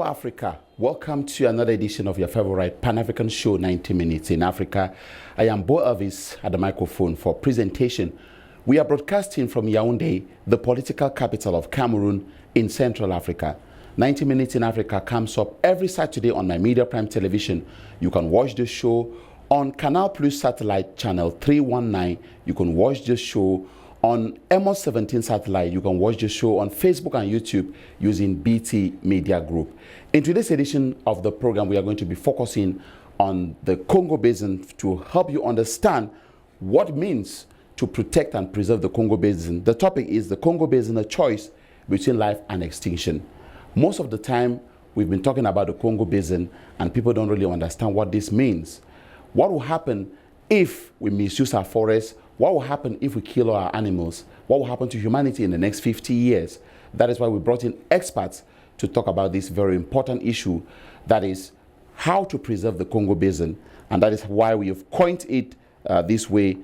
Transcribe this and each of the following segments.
Africa. Welcome to another edition of your favorite Pan-African show, 90 Minutes in Africa. I am Bo Elvis at the microphone for presentation. We are broadcasting from Yaoundé, the political capital of Cameroon in Central Africa. 90 Minutes in Africa comes up every Saturday on my Media Prime Television. You can watch the show on Canal Plus Satellite Channel 319. You can watch the show on Amos 17 Satellite. You can watch the show on Facebook and YouTube using BT Media Group. In today's edition of the program, we are going to be focusing on the Congo Basin to help you understand what it means to protect and preserve the Congo Basin. The topic is the Congo Basin, a choice between life and extinction. Most of the time, we've been talking about the Congo Basin and people don't really understand what this means. What will happen if we misuse our forests? What will happen if we kill our animals? What will happen to humanity in the next 50 years? That is why we brought in experts to talk about this very important issue, that is how to preserve the Congo Basin. And that is why we have coined it this way,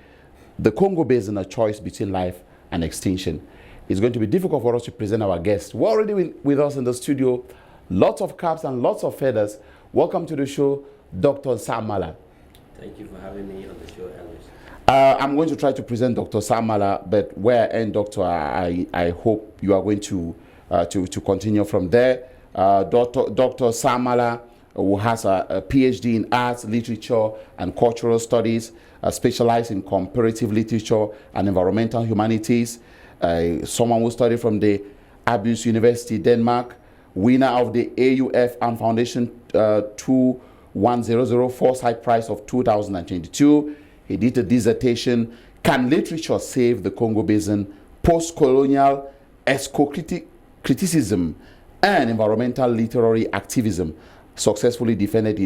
the Congo Basin, a choice between life and extinction. It's going to be difficult for us to present our guests. We're already with us in the studio, lots of caps and lots of feathers. Welcome to the show, Dr. Samala. Thank you for having me on the show, Elvis. I'm going to try to present Dr. Samala, but where I end, Doctor, I hope you are going to continue from there. Dr. Samala, who has a PhD in arts, literature, and cultural studies, specialized in comparative literature and environmental humanities. Someone who studied from the Aarhus University, Denmark, winner of the AUF and Foundation 2100 Foresight Prize of 2022. He did a dissertation, Can Literature Save the Congo Basin? Post-Colonial Criticism and Environmental Literary Activism, successfully defended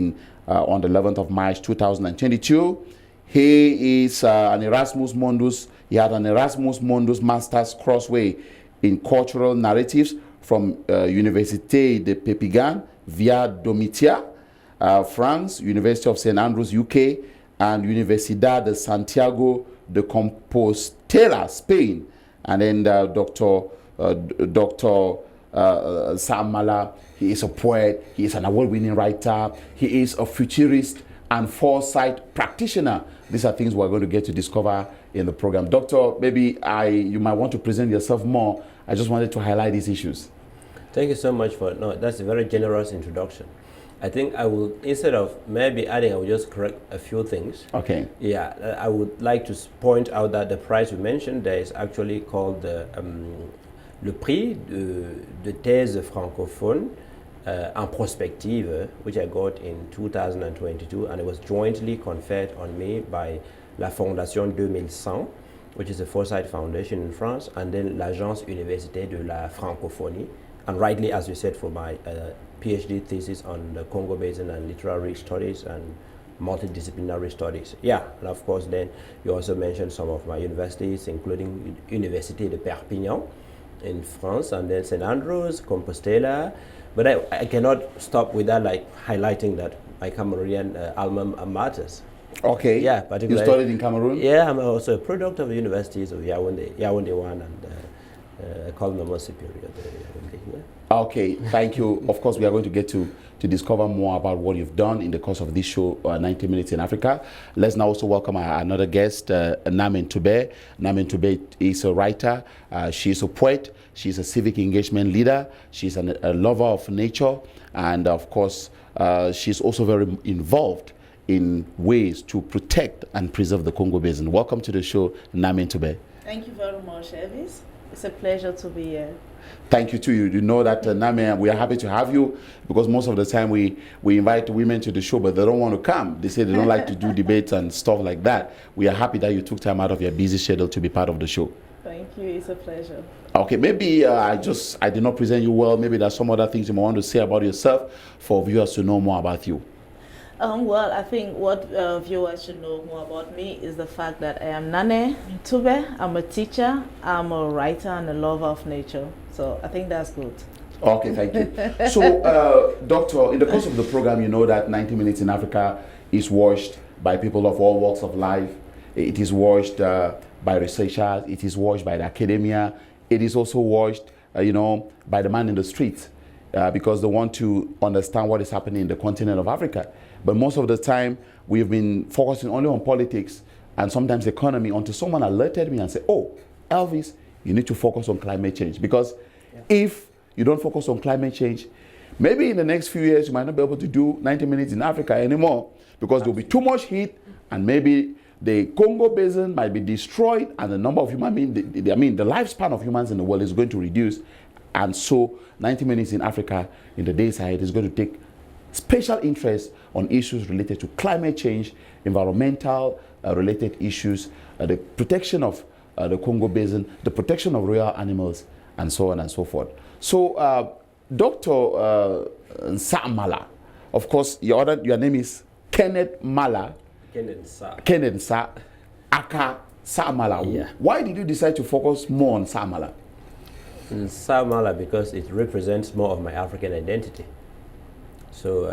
on the 11th of March 2022. He is an Erasmus Mundus. He had an Erasmus Mundus Master's Crossway in Cultural Narratives from Université de Perpignan via Domitia, France, University of St. Andrews, UK, and Universidad de Santiago de Compostela, Spain. And then Dr. Samala, he is a poet, he is an award-winning writer, he is a futurist and foresight practitioner. These are things we're going to get to discover in the program. Doctor, maybe you might want to present yourself more. I just wanted to highlight these issues. Thank you so much that's a very generous introduction. I think I will, instead of maybe adding, I will just correct a few things. Okay. Yeah, I would like to point out that the prize you mentioned, there is actually called le prix de thèse francophone en prospective, which I got in 2022, and it was jointly conferred on me by la Fondation 2100, which is a foresight foundation in France, and then l'Agence Université de la Francophonie, and rightly, as you said, for my PhD thesis on the Congo Basin and literary studies and multidisciplinary studies. Yeah, and of course then you also mentioned some of my universities, including Université de Perpignan in France, and then St. Andrews, Compostela. But I cannot stop without highlighting that my Cameroonian alma maters. Okay. Yeah, particularly. You studied in Cameroon? Yeah, I'm also a product of the universities of Yaoundé 1 and École Normale Supérieure de Yaoundé. Okay, thank you. Of course, we are going to get to discover more about what you've done in the course of this show, 90 Minutes in Africa. Let's now also welcome another guest, Namen Toubé. Namen Toubé is a writer. She's a poet. She's a civic engagement leader. She's a lover of nature. And of course, she's also very involved in ways to protect and preserve the Congo Basin. Welcome to the show, Namen Toubé. Thank you very much, Elvis. It's a pleasure to be here. Thank you to you. You know that, Name, we are happy to have you, because most of the time we invite women to the show, but they don't want to come. They say they don't like to do debates and stuff like that. We are happy that you took time out of your busy schedule to be part of the show. Thank you. It's a pleasure. Okay, maybe I did not present you well. Maybe there's some other things you might want to say about yourself for viewers to know more about you. Well, I think what viewers should know more about me is the fact that I am Nane Toubé. I'm a teacher, I'm a writer, and a lover of nature. So I think that's good. Okay, thank you. So, Doctor, in the course of the program, you know that 90 Minutes in Africa is watched by people of all walks of life. It is watched by researchers. It is watched by the academia. It is also watched, by the man in the street. because they want to understand what is happening in the continent of Africa. But most of the time, we've been focusing only on politics and sometimes economy until someone alerted me and said, oh, Elvis, you need to focus on climate change. Because if you don't focus on climate change, maybe in the next few years, you might not be able to do 90 minutes in Africa anymore because there'll be too much heat and maybe the Congo Basin might be destroyed and the number of human beings, the lifespan of humans in the world is going to reduce. And so 90 minutes in Africa in the day side is going to take special interest on issues related to climate change, environmental related issues, the protection of the Congo Basin, the protection of royal animals, and so on and so forth. So, Dr. Nsa, of course, your name is Kenneth Mala. Kenneth Sa Aka Samala. Yeah. Why did you decide to focus more on Samala? Samala because it represents more of my African identity. So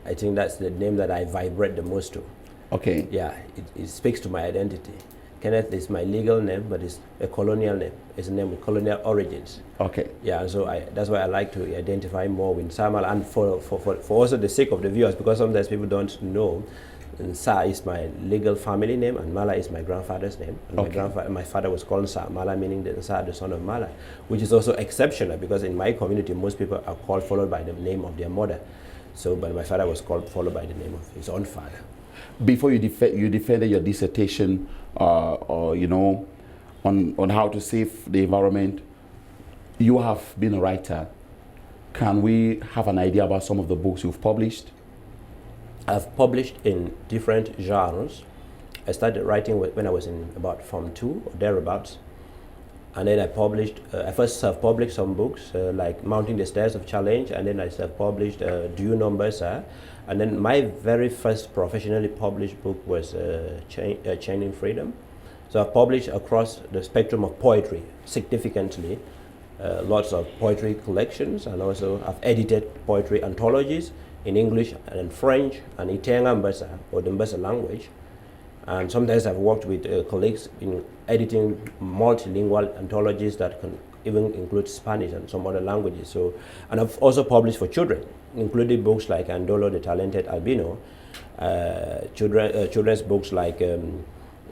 I think that's the name that I vibrate the most to. Okay. Yeah, it speaks to my identity. Kenneth is my legal name, but it's a colonial name. It's a name with colonial origins. Okay. Yeah, so that's why I like to identify more with Samala, and for also the sake of the viewers, because sometimes people don't know. Sa is my legal family name, and Mala is my grandfather's name. And Okay. my father was called Sa Mala, meaning the Sa, the son of Mala, which is also exceptional because in my community, most people are called followed by the name of their mother. So, but my father was called followed by the name of his own father. Before you defended your dissertation, or you know, on how to save the environment, you have been a writer. Can we have an idea about some of the books you've published? I've published in different genres. I started writing when I was in about Form 2 or thereabouts. And then I first self-published some books like Mounting the Stairs of Challenge, and then I self-published Do You Know Basin? And then my very first professionally published book was Chain in Freedom. So I've published across the spectrum of poetry, significantly, lots of poetry collections, and also I've edited poetry anthologies in English and French and Itenga Mbasa, or the Mbasa language. And sometimes I've worked with colleagues in editing multilingual anthologies that can even include Spanish and some other languages. So, and I've also published for children, including books like Andolo the Talented Albino, children's books like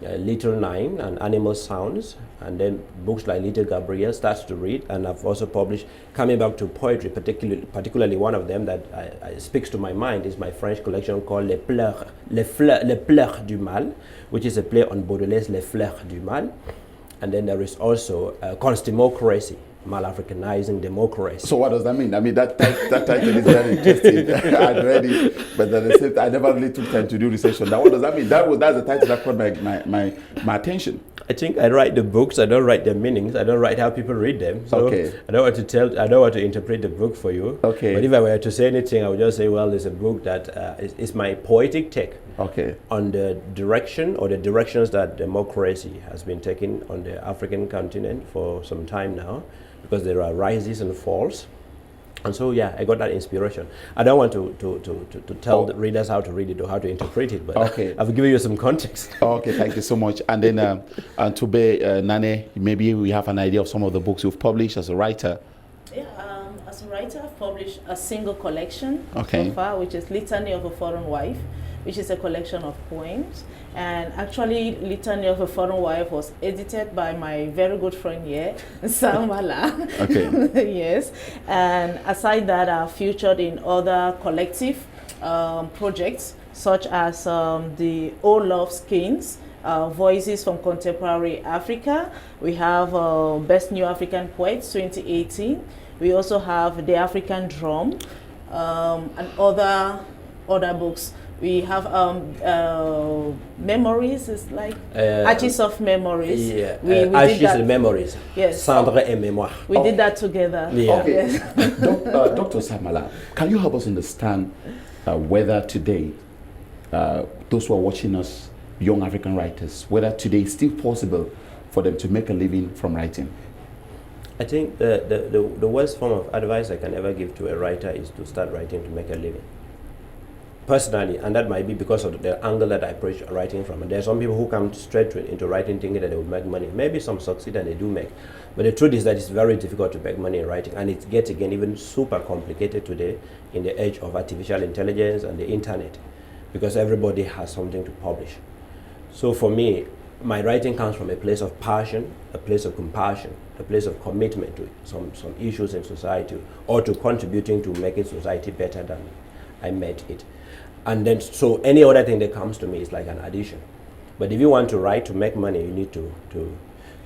Little Nine and Animal Sounds, and then books like Little Gabrielle Starts to Read. And I've also published, coming back to poetry, particularly one of them that speaks to my mind is my French collection called Les Pleurs du Mal, which is a play on Baudelaire's Les Fleurs du Mal. And then there is also Constimocracy, Mal-Africanizing Democracy. So what does that mean? I mean, that title is very interesting. I'd read it, but at the same time, I never really took time to do research on that. What does that mean? That's the title that caught my attention. I think I write the books. I don't write their meanings. I don't write how people read them. So Okay. I don't want to interpret the book for you. Okay. But if I were to say anything, I would just say, well, it's a book that is my poetic take Okay. on the direction or the directions that democracy has been taking on the African continent for some time now, because there are rises and falls. And so, yeah, I got that inspiration. I don't want to tell the readers how to read it or how to interpret it, but Okay. I've given you some context. Okay, thank you so much. And then, Tube Nane, maybe we have an idea of some of the books you've published as a writer. Yeah, as a writer, I've published a single collection Okay. so far, which is Litany of a Foreign Wife, which is a collection of poems. And actually, Litany of a Foreign Wife was edited by my very good friend here, Samala. Okay. Yes. And aside that, I featured in other collective projects, such as the Old Love Skins, Voices from Contemporary Africa. We have Best New African Poets 2018. We also have The African Drum, and other books. We have Memories, it's like Arches of Memories. Yeah, We did Ashes that. and Memories. Yes. Cendres et Mémoires. We did that together. Yeah. Okay. Yes. Dr. Samala, can you help us understand whether today, those who are watching us, young African writers, whether today it's still possible for them to make a living from writing? I think the worst form of advice I can ever give to a writer is to start writing to make a living. personally, and that might be because of the angle that I approach writing from. And there are some people who come straight into writing thinking that they will make money. Maybe some succeed and they do make. But the truth is that it's very difficult to make money in writing. And it gets, again, even super complicated today in the age of artificial intelligence and the internet, because everybody has something to publish. So for me, my writing comes from a place of passion, a place of compassion, a place of commitment to some issues in society, or to contributing to making society better than I made it. And then, so any other thing that comes to me is like an addition. But if you want to write to make money, you need to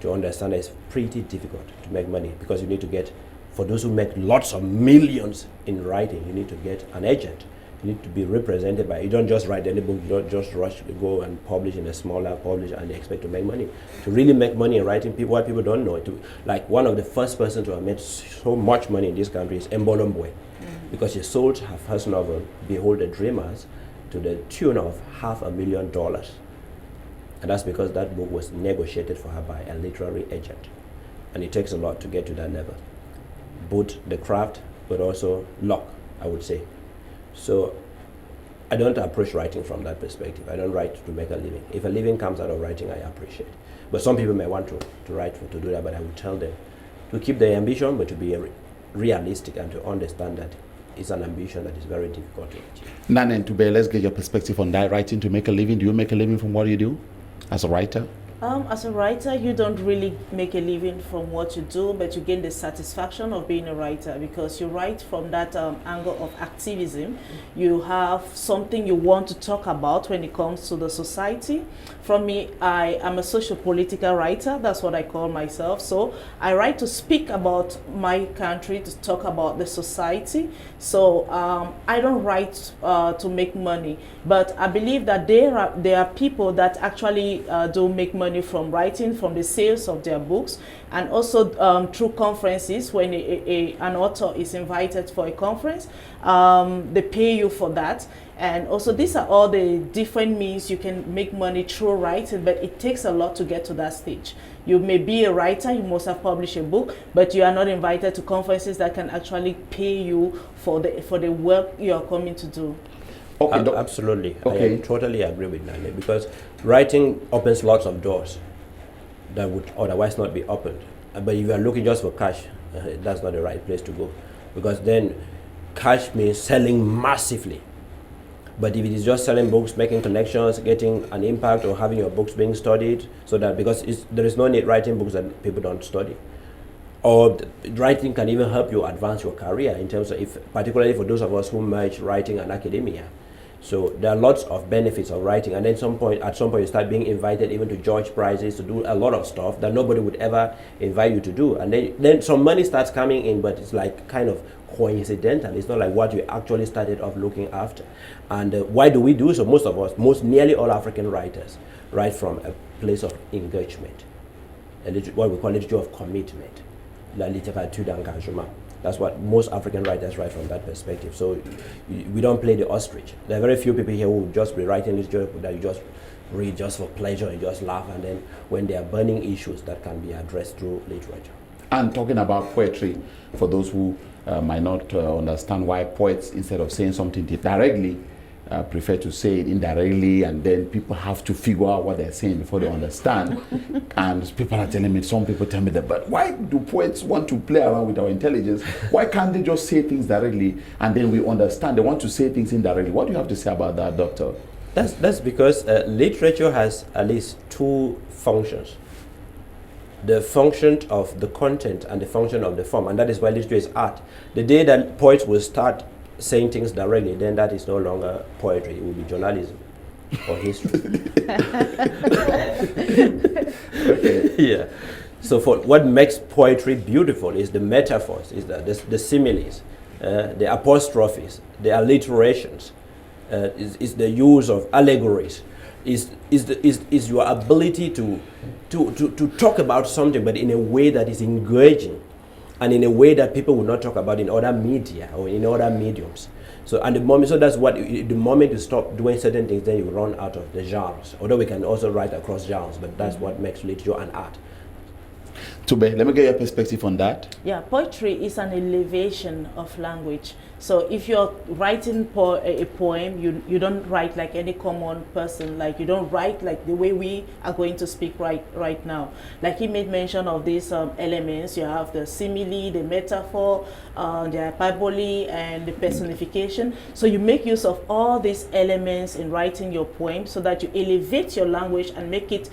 understand that it's pretty difficult to make money, because you need to get, for those who make lots of millions in writing, you need to get an agent. You need to be represented by, you don't just write any book, you don't just rush to go and publish in a smaller publisher and they expect to make money. To really make money in writing, what people don't know, like one of the first persons to have made so much money in this country is Mbolombwe, because she sold her first novel, Behold the Dreamers, to the tune of $500,000. And that's because that book was negotiated for her by a literary agent. And it takes a lot to get to that level. Both the craft, but also luck, I would say. So I don't approach writing from that perspective. I don't write to make a living. If a living comes out of writing, I appreciate. But some people may want to write to do that, but I would tell them to keep their ambition, but to be realistic and to understand that it's an ambition that is very difficult to achieve. Nana and Tube, let's get your perspective on that. Writing to make a living. Do you make a living from what you do as a writer? As a writer, you don't really make a living from what you do, but you gain the satisfaction of being a writer, because you write from that angle of activism. You have something you want to talk about when it comes to the society. From me, I am a social-political writer. That's what I call myself. So I write to speak about my country, to talk about the society. So I don't write to make money, but I believe that there are people that actually do make money from writing, from the sales of their books, and also through conferences. When an author is invited for a conference, they pay you for that. And also, these are all the different means you can make money through writing, but it takes a lot to get to that stage. You may be a writer, you must have published a book, but you are not invited to conferences that can actually pay you for the work you are coming to do. Okay, absolutely. Okay. I totally agree with Nane, because writing opens lots of doors that would otherwise not be opened. But if you are looking just for cash, that's not the right place to go, because then cash means selling massively. But if it is just selling books, making connections, getting an impact, or having your books being studied, so that because there is no need writing books that people don't study. Or writing can even help you advance your career in terms of, particularly for those of us who merge writing and academia. So there are lots of benefits of writing, and then at some point you start being invited even to George Prizes, to do a lot of stuff that nobody would ever invite you to do. And then some money starts coming in, but it's like kind of coincidental. It's not like what you actually started off looking after. And why do we do so? Most of us, nearly all African writers, write from a place of engagement, what we call literature of commitment, la littérature d'engagement. That's what most African writers write from that perspective. So we don't play the ostrich. There are very few people here who just be writing literature that you just read just for pleasure, you just laugh, and then when there are burning issues that can be addressed through literature. And talking about poetry, for those who might not understand why poets, instead of saying something directly, prefer to say it indirectly, and then people have to figure out what they're saying before they understand. And people are telling me, some people tell me that, but why do poets want to play around with our intelligence? Why can't they just say things directly and then we understand? They want to say things indirectly. What do you have to say about that, Doctor? That's because literature has at least two functions. The function of the content and the function of the form, and that is why literature is art. The day that poets will start saying things directly, then that is no longer poetry, it will be journalism or history. Okay. Yeah. So for what makes poetry beautiful is the metaphors, is the similes, the apostrophes, the alliterations, is the use of allegories, is your ability to talk about something, but in a way that is engaging, and in a way that people will not talk about in other media or in other mediums. So the moment you stop doing certain things, then you run out of the genres. Although we can also write across genres, but that's what makes literature an art. Tube, let me get your perspective on that. Yeah, poetry is an elevation of language. So if you're writing a poem, you don't write like any common person. Like you don't write like the way we are going to speak right now. Like he made mention of these elements. You have the simile, the metaphor, the hyperbole, and the personification. So you make use of all these elements in writing your poem, so that you elevate your language and make it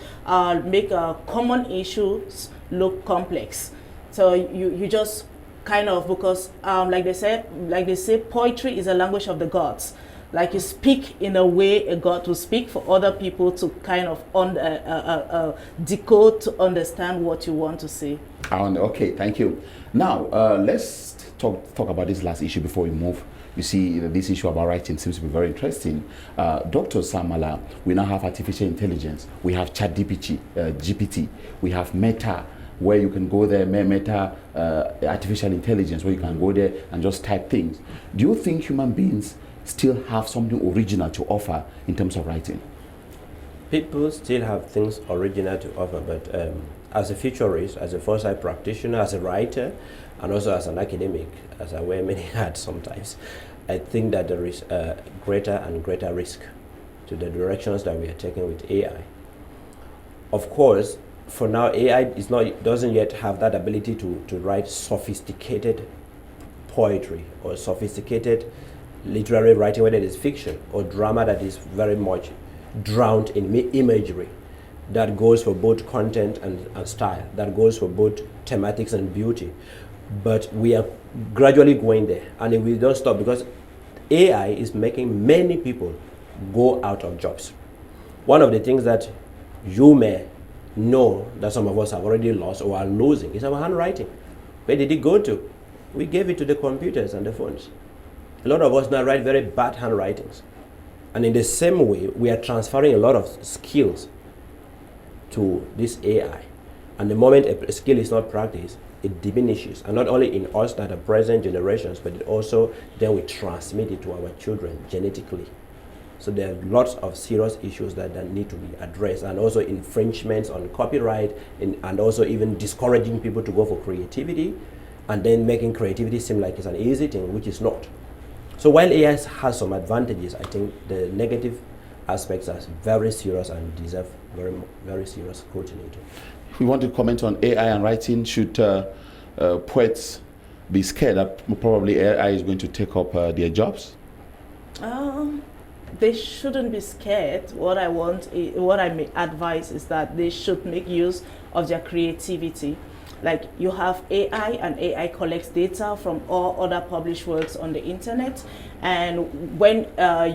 make common issues look complex. So you just kind of, because like they say, poetry is a language of the gods. Like you speak in a way a god will speak, for other people to kind of decode, to understand what you want to say. Okay, thank you. Now let's talk about this last issue before we move. You see, this issue about writing seems to be very interesting. Dr. Samala, we now have artificial intelligence. We have GPT. We have Meta, where you can go there, Meta artificial intelligence, where you can go there and just type things. Do you think human beings still have something original to offer in terms of writing? People still have things original to offer, but as a futurist, as a foresight practitioner, as a writer, and also as an academic, as I wear many hats sometimes, I think that there is a greater and greater risk to the directions that we are taking with AI. Of course, for now, AI doesn't yet have that ability to write sophisticated poetry or sophisticated literary writing, whether it is fiction or drama that is very much drowned in imagery. That goes for both content and style. That goes for both thematics and beauty. But we are gradually going there, and if we don't stop, because AI is making many people go out of jobs. One of the things that you may know that some of us have already lost or are losing is our handwriting. Where did it go to? We gave it to the computers and the phones. A lot of us now write very bad handwritings. And in the same way, we are transferring a lot of skills to this AI. And the moment a skill is not practiced, it diminishes. And not only in us that are present generations, but it also then we transmit it to our children genetically. So there are lots of serious issues that need to be addressed, and also infringements on copyright, and also even discouraging people to go for creativity, and then making creativity seem like it's an easy thing, which is not. So while AI has some advantages, I think the negative aspects are very serious and deserve very, very serious scrutiny too. If we want to comment on AI and writing, should poets be scared that probably AI is going to take up their jobs? They shouldn't be scared. What I may advise is that they should make use of their creativity. Like you have AI, and AI collects data from all other published works on the internet. And when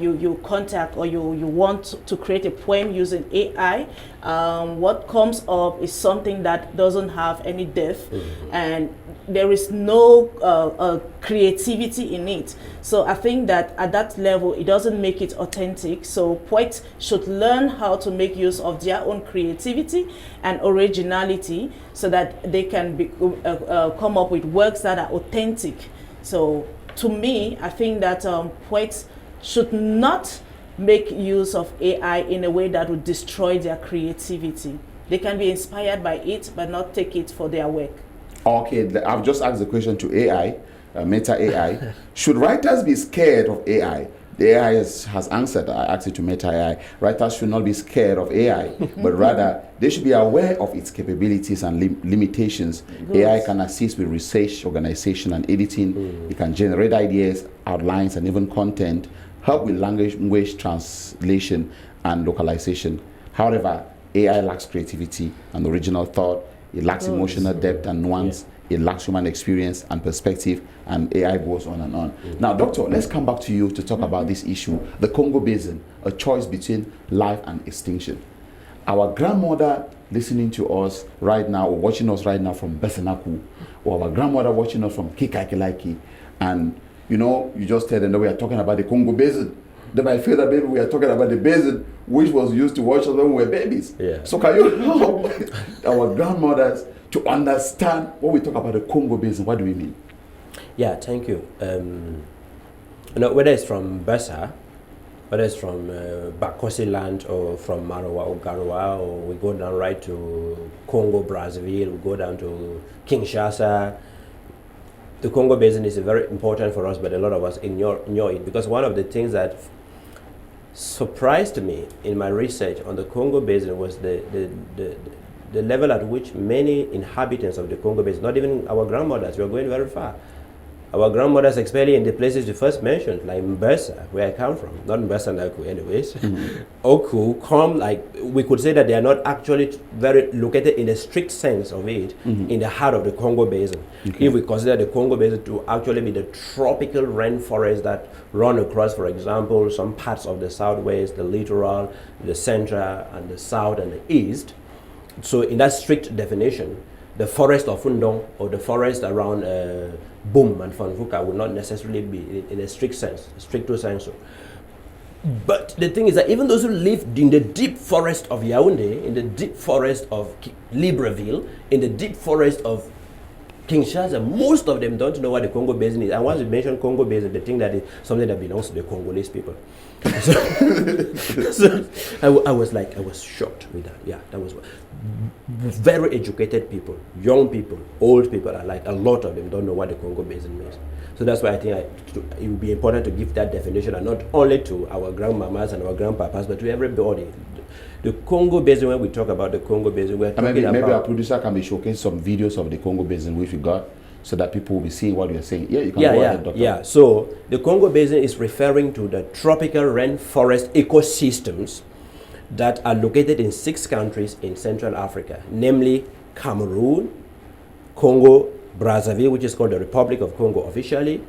you contact or you want to create a poem using AI, what comes up is something that doesn't have any depth, and there is no creativity in it. So I think that at that level, it doesn't make it authentic. So poets should learn how to make use of their own creativity and originality, so that they can come up with works that are authentic. So to me, I think that poets should not make use of AI in a way that would destroy their creativity. They can be inspired by it, but not take it for their work. Okay, I've just asked the question to AI, Meta AI. Should writers be scared of AI? The AI has answered. I asked it to Meta AI. Writers should not be scared of AI, but rather they should be aware of its capabilities and limitations. Good. AI can assist with research, organization, and editing. It can generate ideas, outlines, and even content, help with language translation and localization. However, AI lacks creativity and original thought. It lacks emotional depth and nuance. It lacks human experience and perspective, and AI goes on and on. Now, Doctor, let's come back to you to talk about this issue, the Congo Basin, a choice between life and extinction. Our grandmother listening to us right now, or watching us right now from Basin, or our grandmother watching us from Kikakilaiki, and you just tell them that we are talking about the Congo Basin. They might feel that maybe we are talking about the basin which was used to wash us when we were babies. Yeah. So can you help our grandmothers to understand when we talk about the Congo Basin? What do we mean? Yeah, thank you. Whether it's from Basin, whether it's from Bakosi land, or from Marawa or Garoua, or we go down right to Congo, Brazzaville, we go down to Kinshasa, the Congo Basin is very important for us, but a lot of us ignore it, because one of the things that surprised me in my research on the Congo Basin was the level at which many inhabitants of the Congo Basin, not even our grandmothers, we are going very far. Our grandmothers, especially in the places you first mentioned, like Mbesa, where I come from, not Mbesa Naku anyways, Oku, come, like, we could say that they are not actually very located in the strict sense of it, in the heart of the Congo Basin. Okay. If we consider the Congo Basin to actually be the tropical rainforest that run across, for example, some parts of the southwest, the littoral, the central, and the south and the east. So in that strict definition, the forest of Fundong or the forest around Boom and Fanfuka would not necessarily be in a strict sense, stricto sensu. But the thing is that even those who live in the deep forest of Yaoundé, in the deep forest of Libreville, in the deep forest of Kinshasa, most of them don't know what the Congo Basin is. And once you mention Congo Basin, they think that it's something that belongs to the Congolese people. So I was shocked with that. Yeah, that was very educated people, young people, old people. A lot of them don't know what the Congo Basin means. So that's why I think it would be important to give that definition, and not only to our grandmamas and our grandpapas, but to everybody. The Congo Basin, when we talk about the Congo Basin, we're talking about... Maybe our producer can be showcasing some videos of the Congo Basin which we got, so that people will be seeing what you're saying. Yeah, you can go ahead, Doctor. Yeah, so the Congo Basin is referring to the tropical rainforest ecosystems that are located in 6 countries in Central Africa, namely Cameroon, Congo, Brazzaville, which is called the Republic of Congo officially,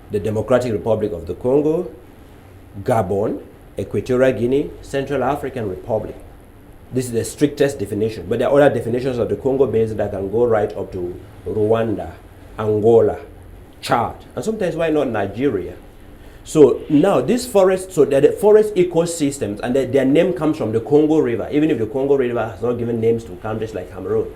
the Democratic Republic of the Congo, Gabon, Equatorial Guinea, Central African Republic. This is the strictest definition, but there are other definitions of the Congo Basin that can go right up to Rwanda, Angola, Chad, and sometimes why not Nigeria. So now this forest, so they're the forest ecosystems, and their name comes from the Congo River, even if the Congo River has not given names to countries like Cameroon.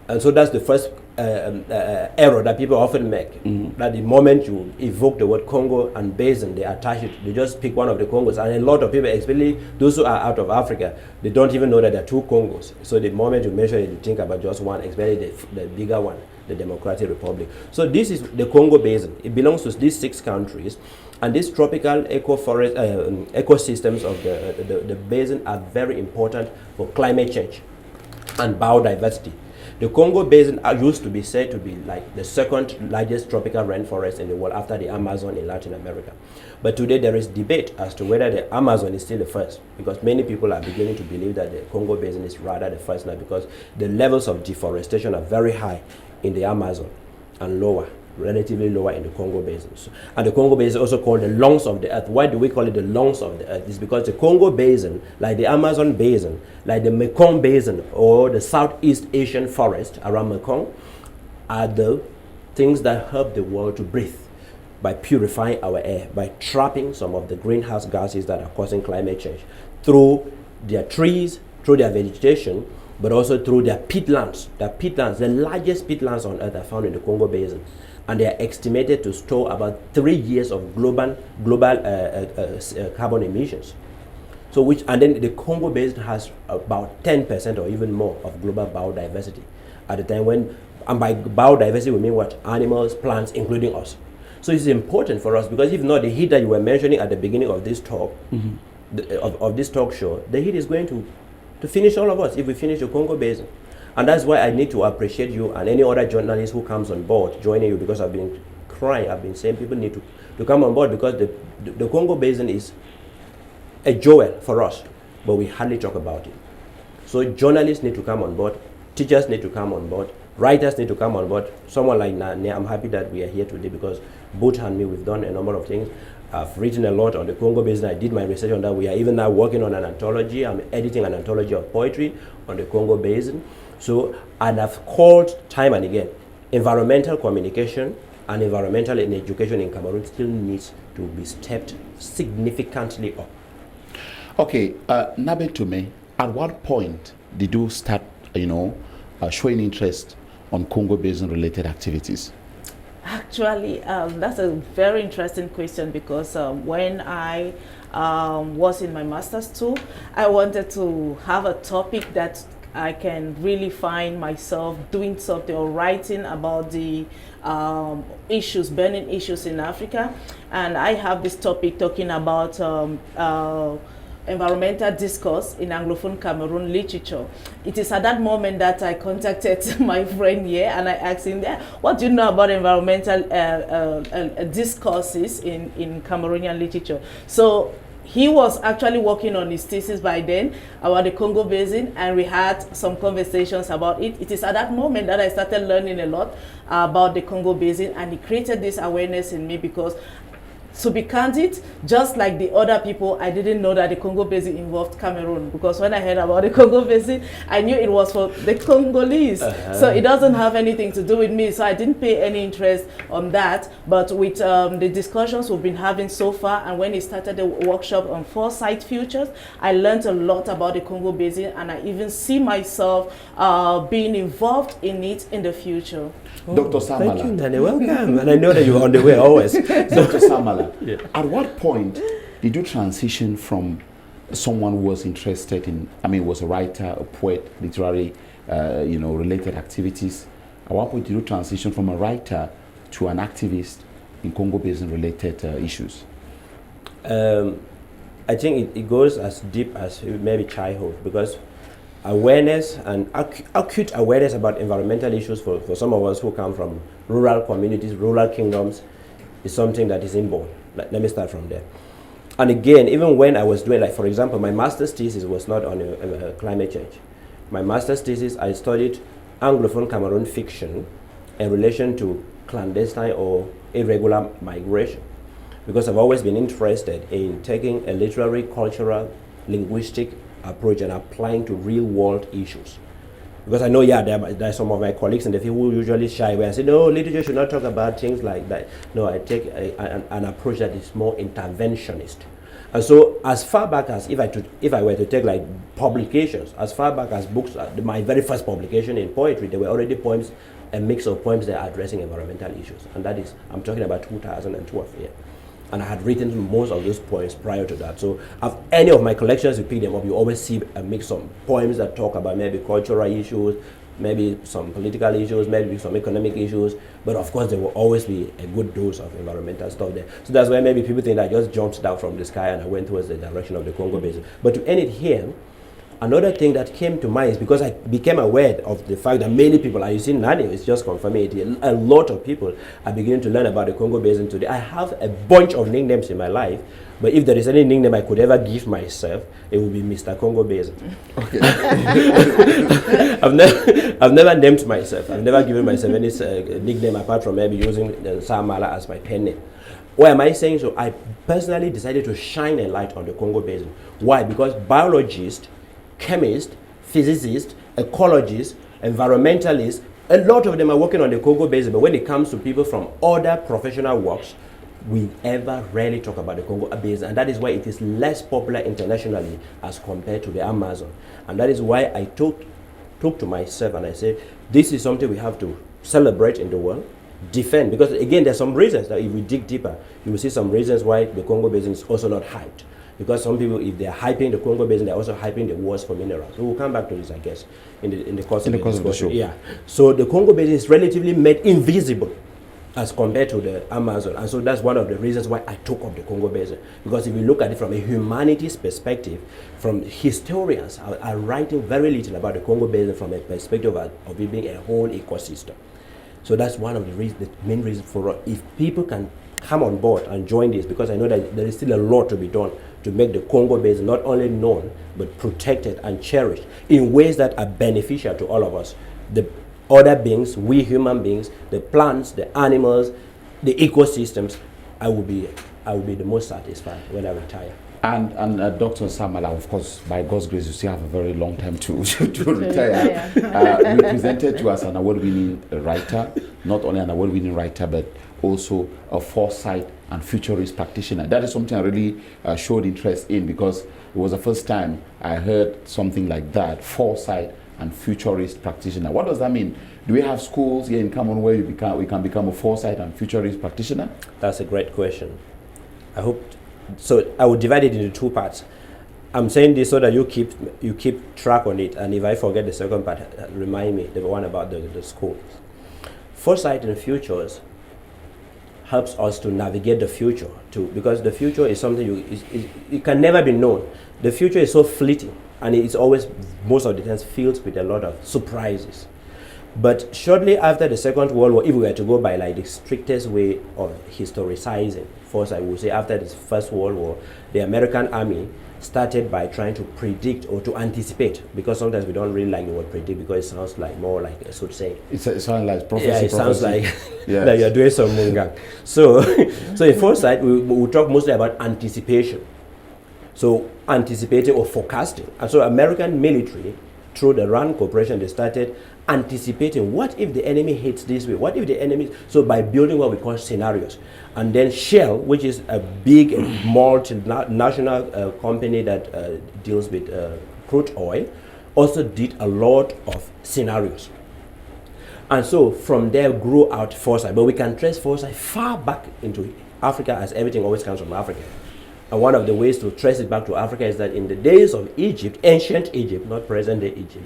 And so that's the first error that people often make. That the moment you evoke the word Congo and Basin, they attach it, they just pick one of the Congos. And a lot of people, especially those who are out of Africa, they don't even know that there are 2 Congos. So the moment you mention it, you think about just one, especially the bigger one, the Democratic Republic. So this is the Congo Basin. It belongs to these 6 countries. And these tropical ecosystems of the basin are very important for climate change and biodiversity. The Congo Basin used to be said to be like the 2nd largest tropical rainforest in the world after the Amazon in Latin America. But today there is debate as to whether the Amazon is still the first, because many people are beginning to believe that the Congo Basin is rather the first now, because the levels of deforestation are very high in the Amazon and lower, relatively lower in the Congo Basin. And the Congo Basin is also called the lungs of the earth. Why do we call it the lungs of the earth? It's because the Congo Basin, like the Amazon Basin, like the Mekong Basin, or the Southeast Asian forest around Mekong, are the things that help the world to breathe by purifying our air, by trapping some of the greenhouse gases that are causing climate change through their trees, through their vegetation, but also through their peatlands. The peatlands, the largest peatlands on earth, are found in the Congo Basin. And they are estimated to store about 3 years of global carbon emissions. So and then the Congo Basin has about 10% or even more of global biodiversity at the time when, and by biodiversity we mean what? Animals, plants, including us. So it's important for us, because if not, the heat that you were mentioning at the beginning of this talk, of this talk show, the heat is going to finish all of us if we finish the Congo Basin. And that's why I need to appreciate you and any other journalist who comes on board joining you, because I've been crying, I've been saying people need to come on board, because the Congo Basin is a jewel for us, but we hardly talk about it. So journalists need to come on board, teachers need to come on board, writers need to come on board. Someone like Nane, I'm happy that we are here today, because both and me, we've done a number of things. I've written a lot on the Congo Basin. I did my research on that. We are even now working on an anthology. I'm editing an anthology of poetry on the Congo Basin. So, and I've called time and again, environmental communication and environmental and education in Cameroon still needs to be stepped significantly up. Okay, Nabe Tume, at what point did you start, showing interest on Congo Basin related activities? Actually, that's a very interesting question, because when I was in my master's too, I wanted to have a topic that I can really find myself doing something or writing about the issues, burning issues in Africa. And I have this topic talking about environmental discourse in Anglophone Cameroon literature. It is at that moment that I contacted my friend here and I asked him, what do you know about environmental discourses in Cameroonian literature? So he was actually working on his thesis by then about the Congo Basin, and we had some conversations about it. It is at that moment that I started learning a lot about the Congo Basin, and it created this awareness in me because, to be candid, just like the other people, I didn't know that the Congo Basin involved Cameroon, because when I heard about the Congo Basin, I knew it was for the Congolese. So it doesn't have anything to do with me, so I didn't pay any interest on that. But with the discussions we've been having so far, and when he started the workshop on foresight futures, I learned a lot about the Congo Basin, and I even see myself being involved in it in the future. Dr. Samala. Thank you, Nane. Welcome. And I know that you're on the way always. Dr. Samala, Yeah. at what point did you transition from someone who was interested in, was a writer, a poet, literary, related activities? At what point did you transition from a writer to an activist in Congo Basin related issues? I think it goes as deep as maybe childhood, because awareness and acute awareness about environmental issues for some of us who come from rural communities, rural kingdoms, is something that is inborn. Let me start from there. And again, even when I was doing, like, for example, my master's thesis was not on climate change. My master's thesis, I studied Anglophone Cameroon fiction in relation to clandestine or irregular migration, because I've always been interested in taking a literary, cultural, linguistic approach and applying to real world issues. Because I know, there are some of my colleagues in the field who usually shy away and say, no, literature should not talk about things like that. No, I take an approach that is more interventionist. And so, as far back as, if I were to take like publications, as far back as books, my very first publication in poetry, there were already poems, a mix of poems that are addressing environmental issues. And that is, I'm talking about 2012 here. And I had written most of those poems prior to that. So any of my collections, you pick them up, you always see a mix of poems that talk about maybe cultural issues, maybe some political issues, maybe some economic issues. But of course, there will always be a good dose of environmental stuff there. So that's why maybe people think that I just jumped down from the sky and I went towards the direction of the Congo Basin. But to end it here, another thing that came to mind is because I became aware of the fact that many people, and you see Nani is just confirming it, a lot of people are beginning to learn about the Congo Basin today. I have a bunch of nicknames in my life, but if there is any nickname I could ever give myself, it would be Mr. Congo Basin. Okay. I've never named myself. I've never given myself any nickname apart from maybe using Samala as my pen name. Why am I saying so? I personally decided to shine a light on the Congo Basin. Why? Because biologists, chemists, physicists, ecologists, environmentalists, a lot of them are working on the Congo Basin, but when it comes to people from other professional works, we ever rarely talk about the Congo Basin, and that is why it is less popular internationally as compared to the Amazon. And that is why I took to myself and I said, this is something we have to celebrate in the world, defend, because again, there's some reasons that if we dig deeper, you will see some reasons why the Congo Basin is also not hyped. Because some people, if they're hyping the Congo Basin, they're also hyping the wars for minerals. So we'll come back to this, I guess, in the course of the show. Yeah. So the Congo Basin is relatively made invisible as compared to the Amazon. And so that's one of the reasons why I took up the Congo Basin. Because if you look at it from a humanities perspective, from historians are writing very little about the Congo Basin from a perspective of it being a whole ecosystem. So that's one of the main reasons for us. If people can come on board and join this, because I know that there is still a lot to be done to make the Congo Basin not only known, but protected and cherished in ways that are beneficial to all of us. The other beings, we human beings, the plants, the animals, the ecosystems, I will be the most satisfied when I retire. And Dr. Samala, of course, by God's grace, you still have a very long time to retire. You presented to us an award-winning writer, not only an award-winning writer, but also a foresight and futurist practitioner. That is something I really showed interest in, because it was the first time I heard something like that, foresight and futurist practitioner. What does that mean? Do we have schools here in Cameroon where we can become a foresight and futurist practitioner? That's a great question. So I would divide it into two parts. I'm saying this so that you keep track on it, and if I forget the second part, remind me, the one about the schools. Foresight in futures helps us to navigate the future too, because the future is something it can never be known. The future is so fleeting, and it's always, most of the times, filled with a lot of surprises. But shortly after the Second World War, if we were to go by like the strictest way of historicizing foresight, we would say after the First World War, the American Army started by trying to predict or to anticipate, because sometimes we don't really like the word predict because it sounds like more like a sort of saying. It sounds like prophecy. Yeah, it sounds like yes. that you're doing some mungang. So in foresight, we talk mostly about anticipation. So anticipating or forecasting. And so American military, through the RAND Corporation, they started anticipating what if the enemy hits this way, what if the enemy, so by building what we call scenarios. And then Shell, which is a big multinational company that deals with crude oil, also did a lot of scenarios. And so from there grew out foresight. But we can trace foresight far back into Africa, as everything always comes from Africa. And one of the ways to trace it back to Africa is that in the days of Egypt, ancient Egypt, not present day Egypt,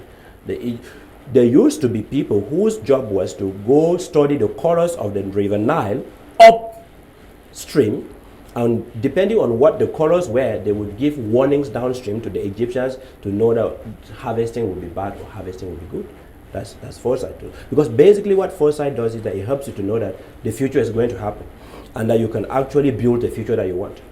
there used to be people whose job was to go study the colors of the river Nile upstream, and depending on what the colors were, they would give warnings downstream to the Egyptians to know that harvesting would be bad or harvesting would be good. That's foresight too. Because basically what foresight does is that it helps you to know that the future is going to happen, and that you can actually build the future that you want.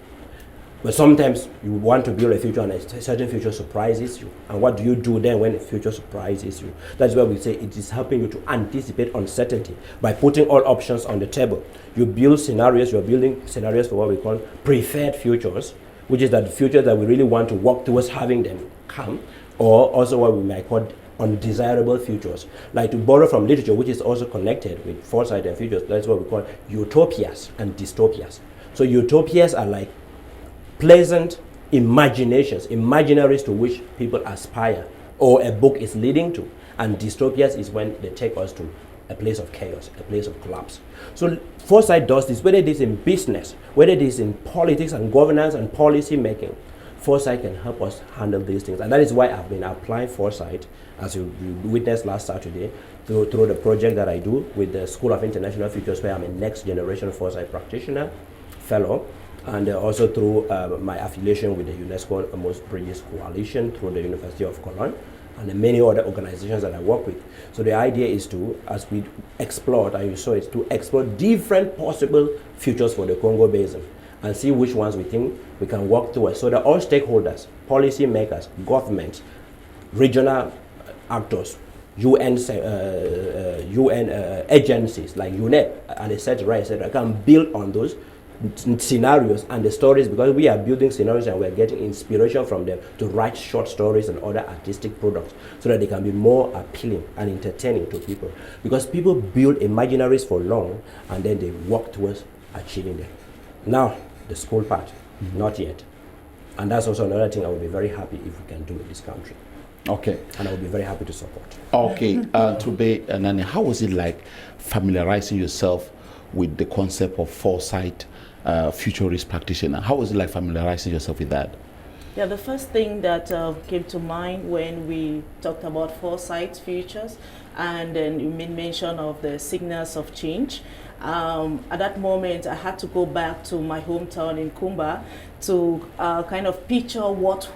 But sometimes you want to build a future and a certain future surprises you. And what do you do then when a future surprises you? That's why we say it is helping you to anticipate uncertainty by putting all options on the table. You build scenarios, you're building scenarios for what we call preferred futures, which is that the future that we really want to work towards having them come, or also what we might call undesirable futures. Like, to borrow from literature, which is also connected with foresight and futures, that's what we call utopias and dystopias. So utopias are like pleasant imaginations, imaginaries to which people aspire, or a book is leading to. And dystopias is when they take us to a place of chaos, a place of collapse. So foresight does this, whether it is in business, whether it is in politics and governance and policy making. Foresight can help us handle these things. And that is why I've been applying foresight, as you witnessed last Saturday, through the project that I do with the School of International Futures, where I'm a next generation foresight practitioner, fellow, and also through my affiliation with the UNESCO Most Bridges Coalition through the University of Cologne, and the many other organizations that I work with. So the idea is to, as we explored, and you saw it, to explore different possible futures for the Congo Basin and see which ones we think we can work towards, so that all stakeholders, policy makers, governments, regional actors, UN agencies like UNEP, and etc., can build on those scenarios and the stories, because we are building scenarios and we're getting inspiration from them to write short stories and other artistic products, so that they can be more appealing and entertaining to people, because people build imaginaries for long and then they work towards achieving them. Now the school part, not yet, and that's also another thing I would be very happy if we can do in this country. Okay. And I would be very happy to support. Okay. Tobe and Nani, how was it like familiarizing yourself with the concept of foresight, futurist practitioner? How was it like familiarizing yourself with that? Yeah, the first thing that came to mind when we talked about foresight futures, and then you made mention of the signals of change. At that moment, I had to go back to my hometown in Kumba to kind of picture what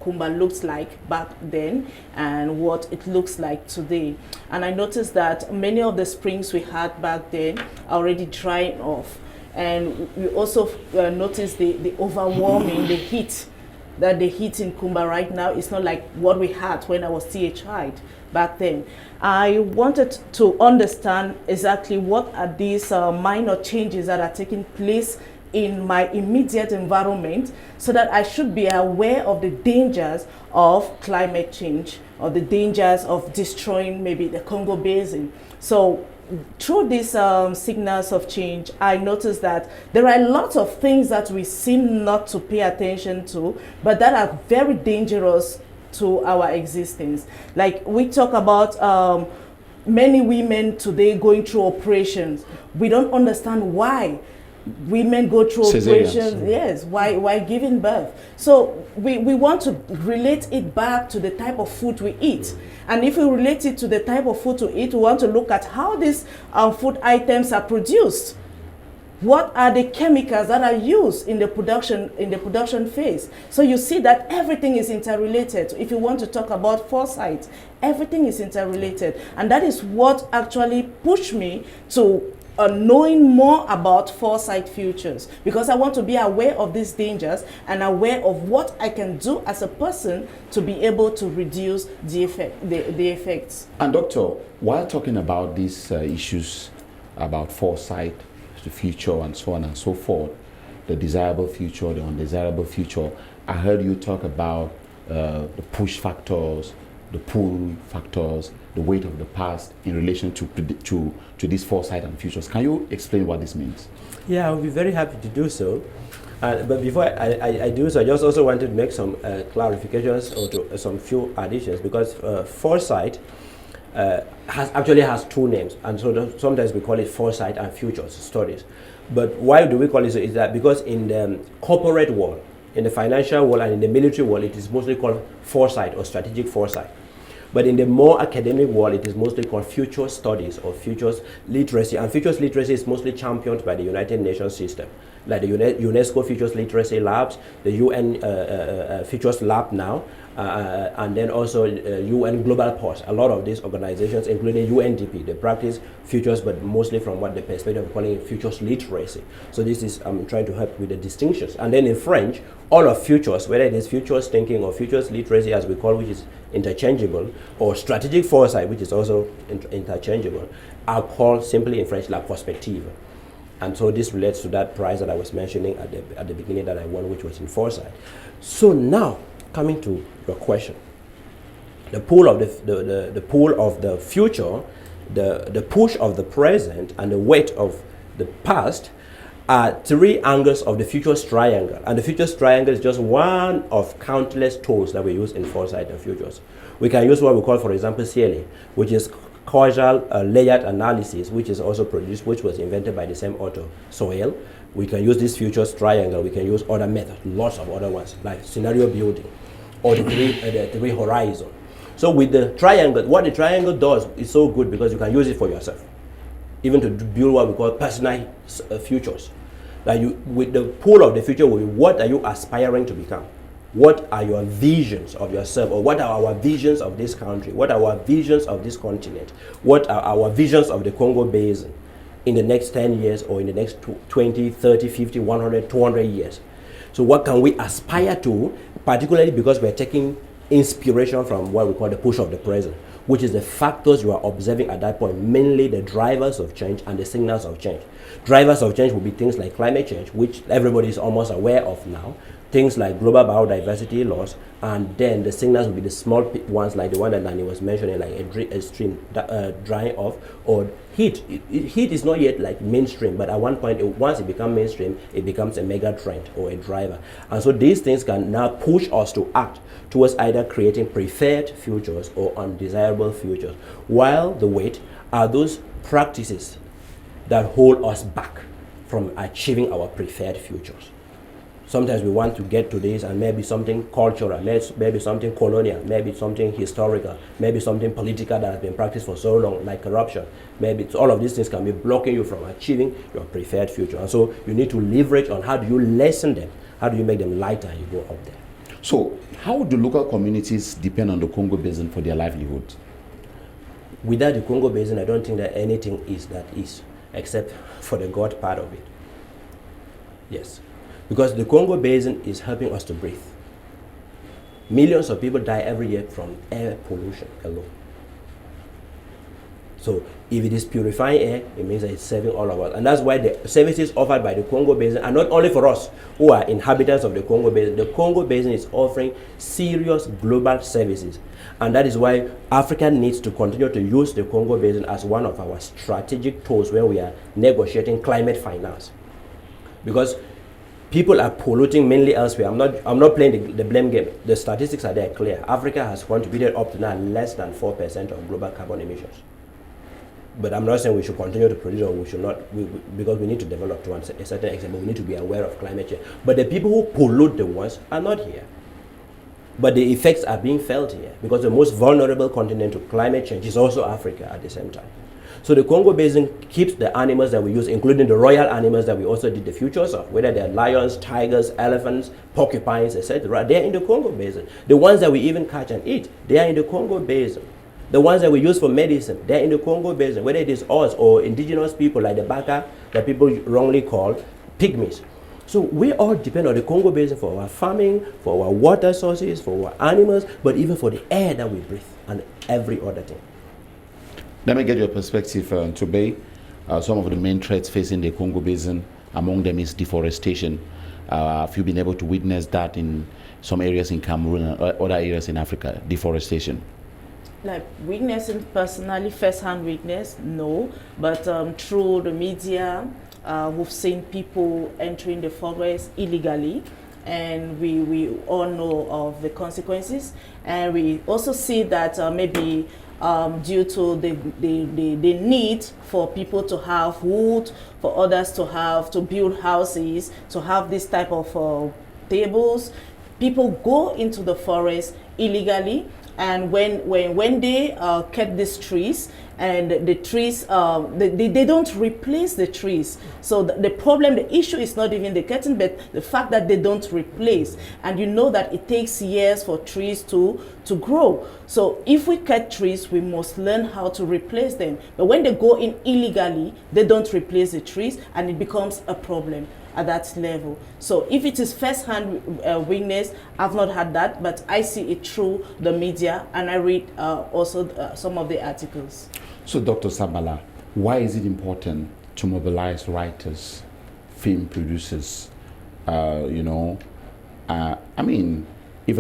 Kumba looks like back then and what it looks like today. And I noticed that many of the springs we had back then are already drying off. And we also noticed the overwhelming, the heat, that the heat in Kumba right now is not like what we had when I was still a child back then. I wanted to understand exactly what are these minor changes that are taking place in my immediate environment, so that I should be aware of the dangers of climate change, or the dangers of destroying maybe the Congo Basin. So through these signals of change, I noticed that there are lots of things that we seem not to pay attention to, but that are very dangerous to our existence. Like we talk about many women today going through operations. We don't understand why. women go through Cesareans. operations, yes, why giving birth. So we want to relate it back to the type of food we eat. And if we relate it to the type of food we eat, we want to look at how these food items are produced. What are the chemicals that are used in the production phase? So you see that everything is interrelated. If you want to talk about foresight, everything is interrelated. And that is what actually pushed me to knowing more about foresight futures, because I want to be aware of these dangers and aware of what I can do as a person to be able to reduce the effects. And doctor, while talking about these issues about foresight, the future and so on and so forth, the desirable future, the undesirable future, I heard you talk about the push factors, the pull factors, the weight of the past in relation to this foresight and futures. Can you explain what this means? Yeah, I'll be very happy to do so. But before I do so, I just also wanted to make some clarifications or to some few additions, because foresight has two names, and so sometimes we call it foresight and futures studies. But why do we call it so? Is that because in the corporate world, in the financial world, and in the military world, it is mostly called foresight or strategic foresight. But in the more academic world, it is mostly called future studies or futures literacy. And futures literacy is mostly championed by the United Nations system, like the UNESCO Futures Literacy Labs, the UN Futures Lab now, and then also UN Global Pulse. A lot of these organizations, including UNDP, they practice futures, but mostly from what the perspective of calling it futures literacy. So this is, I'm trying to help with the distinctions. And then in French, all of futures, whether it is futures thinking or futures literacy, as we call, which is interchangeable, or strategic foresight, which is also interchangeable, are called simply in French la prospective. And so this relates to that prize that I was mentioning at the beginning that I won, which was in foresight. So now, coming to your question, the pull of the pull of the future, the push of the present, and the weight of the past are three angles of the futures triangle. And the futures triangle is just one of countless tools that we use in foresight and futures. We can use what we call, for example, CLA, which is causal layered analysis, which is also produced, which was invented by the same author, Soel. We can use this futures triangle. We can use other methods, lots of other ones, like scenario building, or the three horizon. So with the triangle, what the triangle does is so good because you can use it for yourself, even to build what we call personal futures. Like with the pool of the future, what are you aspiring to become? What are your visions of yourself, or what are our visions of this country? What are our visions of this continent? What are our visions of the Congo Basin in the next 10 years, or in the next 20, 30, 50, 100, 200 years? So what can we aspire to, particularly because we're taking inspiration from what we call the push of the present, which is the factors you are observing at that point, mainly the drivers of change and the signals of change. Drivers of change will be things like climate change, which everybody is almost aware of now, things like global biodiversity loss, and then the signals will be the small ones like the one that Nani was mentioning, like a stream drying off, or heat. Heat is not yet like mainstream, but at one point, once it becomes mainstream, it becomes a mega trend or a driver. And so these things can now push us to act towards either creating preferred futures or undesirable futures, while the weight are those practices that hold us back from achieving our preferred futures. Sometimes we want to get to this, and maybe something cultural, maybe something colonial, maybe something historical, maybe something political that has been practiced for so long, like corruption. Maybe all of these things can be blocking you from achieving your preferred future. And so you need to leverage on how do you lessen them, how do you make them lighter and you go up there. So how do local communities depend on the Congo Basin for their livelihood? Without the Congo Basin, I don't think that anything is that is, except for the God part of it. Yes. Because the Congo Basin is helping us to breathe. Millions of people die every year from air pollution alone. So if it is purifying air, it means that it's saving all of us. And that's why the services offered by the Congo Basin are not only for us who are inhabitants of the Congo Basin. The Congo Basin is offering serious global services. And that is why Africa needs to continue to use the Congo Basin as one of our strategic tools when we are negotiating climate finance. Because people are polluting mainly elsewhere. I'm not playing the blame game. The statistics are there clear. Africa has contributed up to now less than 4% of global carbon emissions. But I'm not saying we should continue to produce or we should not, because we need to develop to a certain extent, but we need to be aware of climate change. But the people who pollute the ones are not here. But the effects are being felt here, because the most vulnerable continent to climate change is also Africa at the same time. So the Congo Basin keeps the animals that we use, including the royal animals that we also did the futures of, whether they're lions, tigers, elephants, porcupines, etc. They're in the Congo Basin. The ones that we even catch and eat, they are in the Congo Basin. The ones that we use for medicine, they're in the Congo Basin, whether it is us or indigenous people like the Baka that people wrongly call pygmies. So we all depend on the Congo Basin for our farming, for our water sources, for our animals, but even for the air that we breathe and every other thing. Let me get your perspective, Tobe. Some of the main threats facing the Congo Basin, among them is deforestation. Have you been able to witness that in some areas in Cameroon and other areas in Africa, deforestation? Like witnessing personally, first-hand witness, no. But through the media, we've seen people entering the forest illegally, and we all know of the consequences. And we also see that maybe due to the need for people to have wood, for others to build houses, to have this type of tables, people go into the forest illegally. And when they cut these trees, and the trees, they don't replace the trees. So the problem, the issue is not even the cutting, but the fact that they don't replace. And you know that it takes years for trees to grow. So if we cut trees, we must learn how to replace them. But when they go in illegally, they don't replace the trees, and it becomes a problem at that level. So if it is first-hand witness, I've not had that, but I see it through the media, and I read also some of the articles. So Dr. Sabala, why is it important to mobilize writers, film producers, even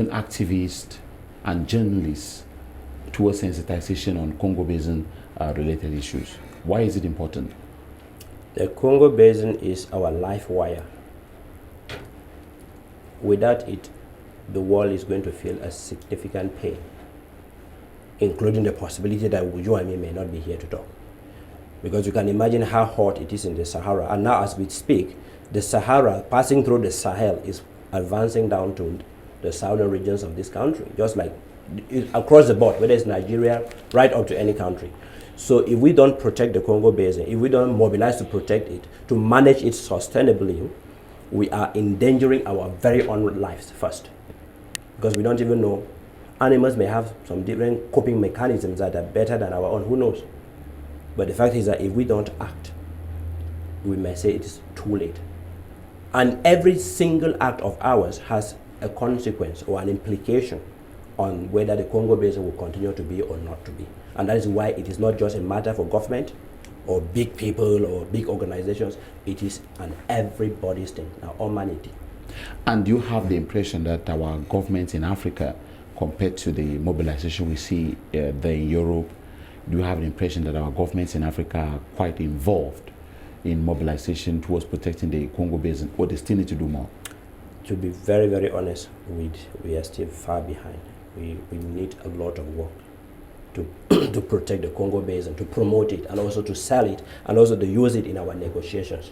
activists and journalists towards sensitization on Congo Basin related issues? Why is it important? The Congo Basin is our life wire. Without it, the world is going to feel a significant pain, including the possibility that you and me may not be here to talk. Because you can imagine how hot it is in the Sahara. And now as we speak, the Sahara passing through the Sahel is advancing down to the southern regions of this country, just like across the board, whether it's Nigeria, right up to any country. So if we don't protect the Congo Basin, if we don't mobilize to protect it, to manage it sustainably, we are endangering our very own lives first. Because we don't even know. Animals may have some different coping mechanisms that are better than our own, who knows? But the fact is that if we don't act, we may say it is too late. And every single act of ours has a consequence or an implication on whether the Congo Basin will continue to be or not to be. And that is why it is not just a matter for government or big people or big organizations. It is an everybody's thing, our humanity. And you have the impression that our governments in Africa, compared to the mobilization we see there in Europe, do you have the impression that our governments in Africa are quite involved in mobilization towards protecting the Congo Basin, or they still need to do more? To be very, very honest, we are still far behind. We need a lot of work to protect the Congo Basin, to promote it, and also to sell it, and also to use it in our negotiations.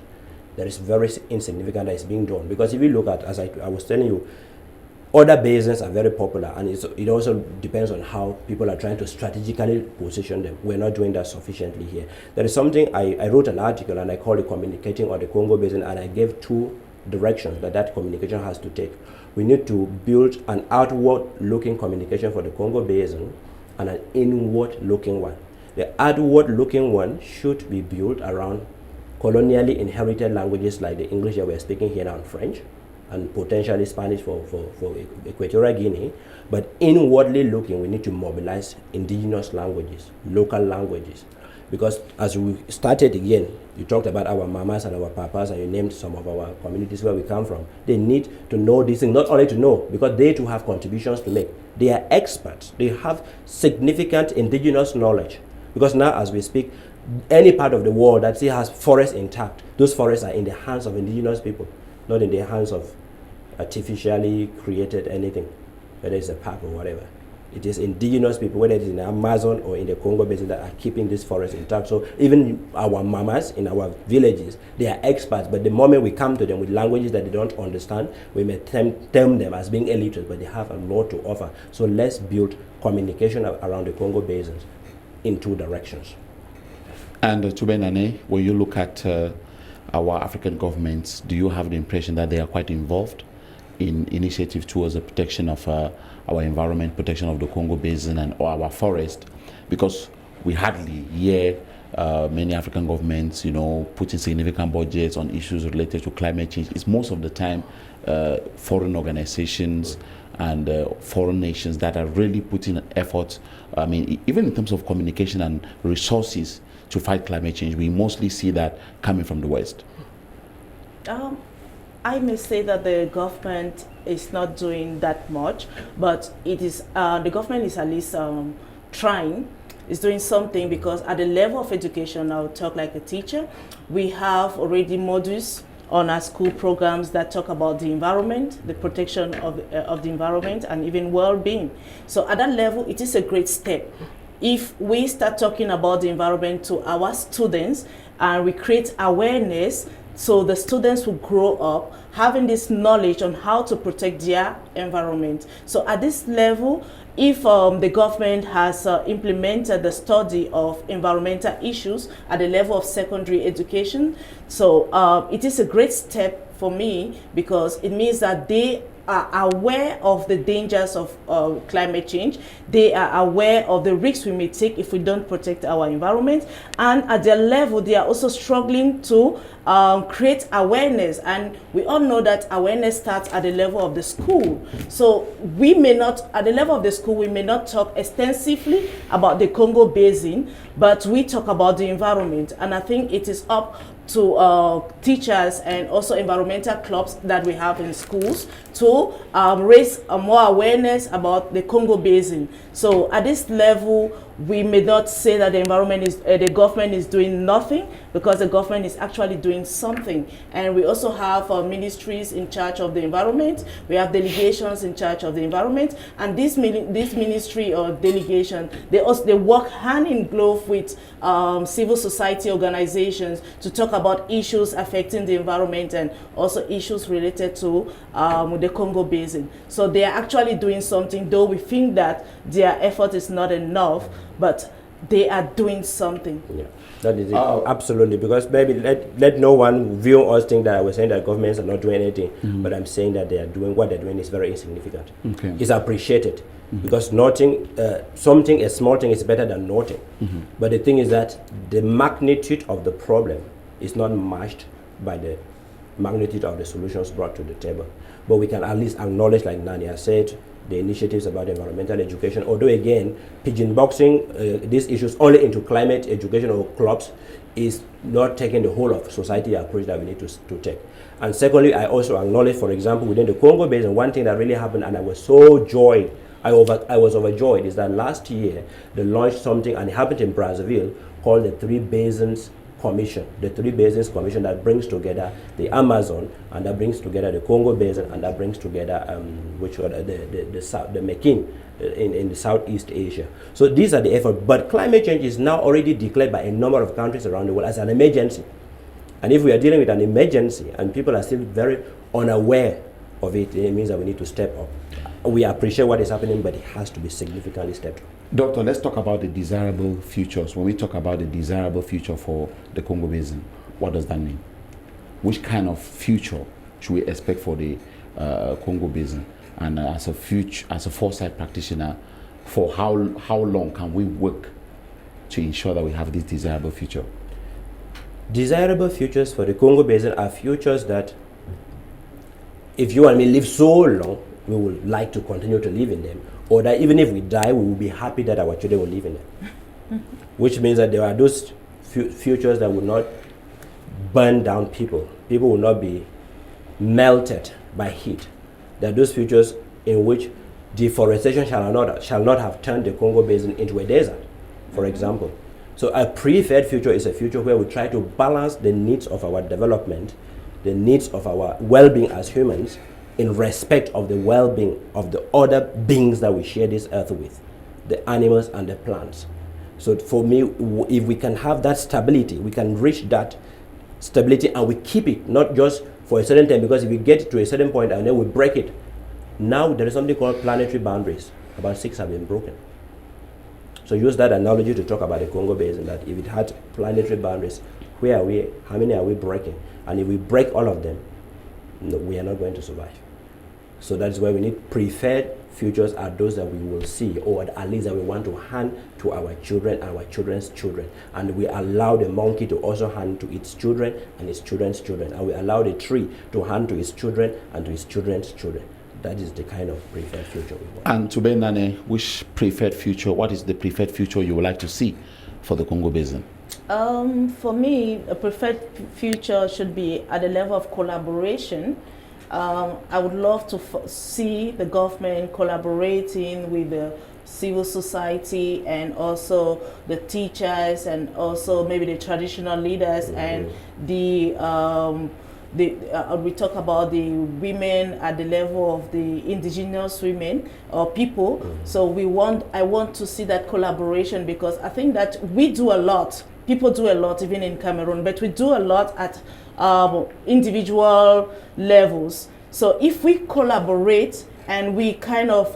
That is very insignificant that is being done. Because if you look at, as I was telling you, other basins are very popular, and it also depends on how people are trying to strategically position them. We're not doing that sufficiently here. There is something, I wrote an article, and I called it Communicating on the Congo Basin, and I gave 2 directions that communication has to take. We need to build an outward-looking communication for the Congo Basin and an inward-looking one. The outward-looking one should be built around colonially inherited languages like the English that we're speaking here now, and French, and potentially Spanish for Equatorial Guinea. But inwardly looking, we need to mobilize indigenous languages, local languages. Because as we started again, you talked about our mamas and our papas, and you named some of our communities where we come from. They need to know these things, not only to know, because they too have contributions to make. They are experts. They have significant indigenous knowledge. Because now as we speak, any part of the world that still has forests intact, those forests are in the hands of indigenous people, not in the hands of artificially created anything, whether it's a park or whatever. It is indigenous people, whether it is in the Amazon or in the Congo Basin, that are keeping this forest intact. So even our mamas in our villages, they are experts, but the moment we come to them with languages that they don't understand, we may term them as being illiterate, but they have a lot to offer. So let's build communication around the Congo Basins in two directions. And Tube Nane, when you look at our African governments, do you have the impression that they are quite involved in initiatives towards the protection of our environment, protection of the Congo Basin and our forest? Because we hardly hear many African governments, putting significant budgets on issues related to climate change. It's most of the time foreign organizations and foreign nations that are really putting an effort. I mean, even in terms of communication and resources to fight climate change, we mostly see that coming from the West. I may say that the government is not doing that much, but it is the government is at least trying, is doing something, because at the level of education, I'll talk like a teacher, we have already modules on our school programs that talk about the environment, the protection of the environment, and even well-being. So at that level, it is a great step. If we start talking about the environment to our students and we create awareness, so the students will grow up having this knowledge on how to protect their environment. So at this level, if the government has implemented the study of environmental issues at the level of secondary education, so it is a great step for me, because it means that they are aware of the dangers of climate change. They are aware of the risks we may take if we don't protect our environment. And at their level, they are also struggling to create awareness. And we all know that awareness starts at the level of the school. So we may not, at the level of the school, we may not talk extensively about the Congo Basin, but we talk about the environment. And I think it is up to teachers and also environmental clubs that we have in schools to raise more awareness about the Congo Basin. So at this level, we may not say that the environment is, the government is doing nothing, because the government is actually doing something. And we also have ministries in charge of the environment. We have delegations in charge of the environment. And this ministry or delegation, they work hand in glove with civil society organizations to talk about issues affecting the environment and also issues related to the Congo Basin. So they are actually doing something, though we think that their effort is not enough, but they are doing something. Yeah, that is it. Absolutely, because maybe let no one view us think that I was saying that governments are not doing anything, but I'm saying that they are doing, what they're doing is very insignificant. Okay. It's appreciated, because nothing, something, a small thing is better than nothing. But the thing is that the magnitude of the problem is not matched by the magnitude of the solutions brought to the table. But we can at least acknowledge, like Nania said, the initiatives about environmental education, although again, pigeon boxing these issues only into climate education or clubs is not taking the whole of society approach that we need to take. And secondly, I also acknowledge, for example, within the Congo Basin, one thing that really happened, and I was so joyed, I was overjoyed, is that last year they launched something, and it happened in Brazzaville, called the Three Basins Commission, the Three Basins Commission, that brings together the Amazon, and that brings together the Congo Basin, and that brings together the Mekin in the Southeast Asia. So these are the efforts. But climate change is now already declared by a number of countries around the world as an emergency. And if we are dealing with an emergency and people are still very unaware of it, it means that we need to step up. We appreciate what is happening, but it has to be significantly stepped up. Doctor, let's talk about the desirable futures. When we talk about the desirable future for the Congo Basin, what does that mean? Which kind of future should we expect for the Congo Basin? And as a foresight practitioner, for how long can we work to ensure that we have this desirable future? Desirable futures for the Congo Basin are futures that, if you and me live so long, we would like to continue to live in them, or that even if we die, we will be happy that our children will live in them. Which means that there are those futures that will not burn down people. People will not be melted by heat. There are those futures in which deforestation shall not have turned the Congo Basin into a desert, for example. So a preferred future is a future where we try to balance the needs of our development, the needs of our well-being as humans, in respect of the well-being of the other beings that we share this earth with, the animals and the plants. So for me, if we can have that stability, we can reach that stability and we keep it, not just for a certain time, because if we get to a certain point and then we break it, now there is something called planetary boundaries. About 6 have been broken. So use that analogy to talk about the Congo Basin, that if it had planetary boundaries, where are we, how many are we breaking? And if we break all of them, no, we are not going to survive. So that's why we need preferred futures are those that we will see, or at least that we want to hand to our children and our children's children. And we allow the monkey to also hand to its children and its children's children. And we allow the tree to hand to its children and to its children's children. That is the kind of preferred future we want. And to Nane, which preferred future, what is the preferred future you would like to see for the Congo Basin? For me, a preferred future should be at the level of collaboration. I would love to see the government collaborating with the civil society and also the teachers and also maybe the traditional leaders and the we talk about the women at the level of the indigenous women or people. So I want to see that collaboration, because I think that we do a lot. People do a lot even in Cameroon, but we do a lot at individual levels. So if we collaborate and we kind of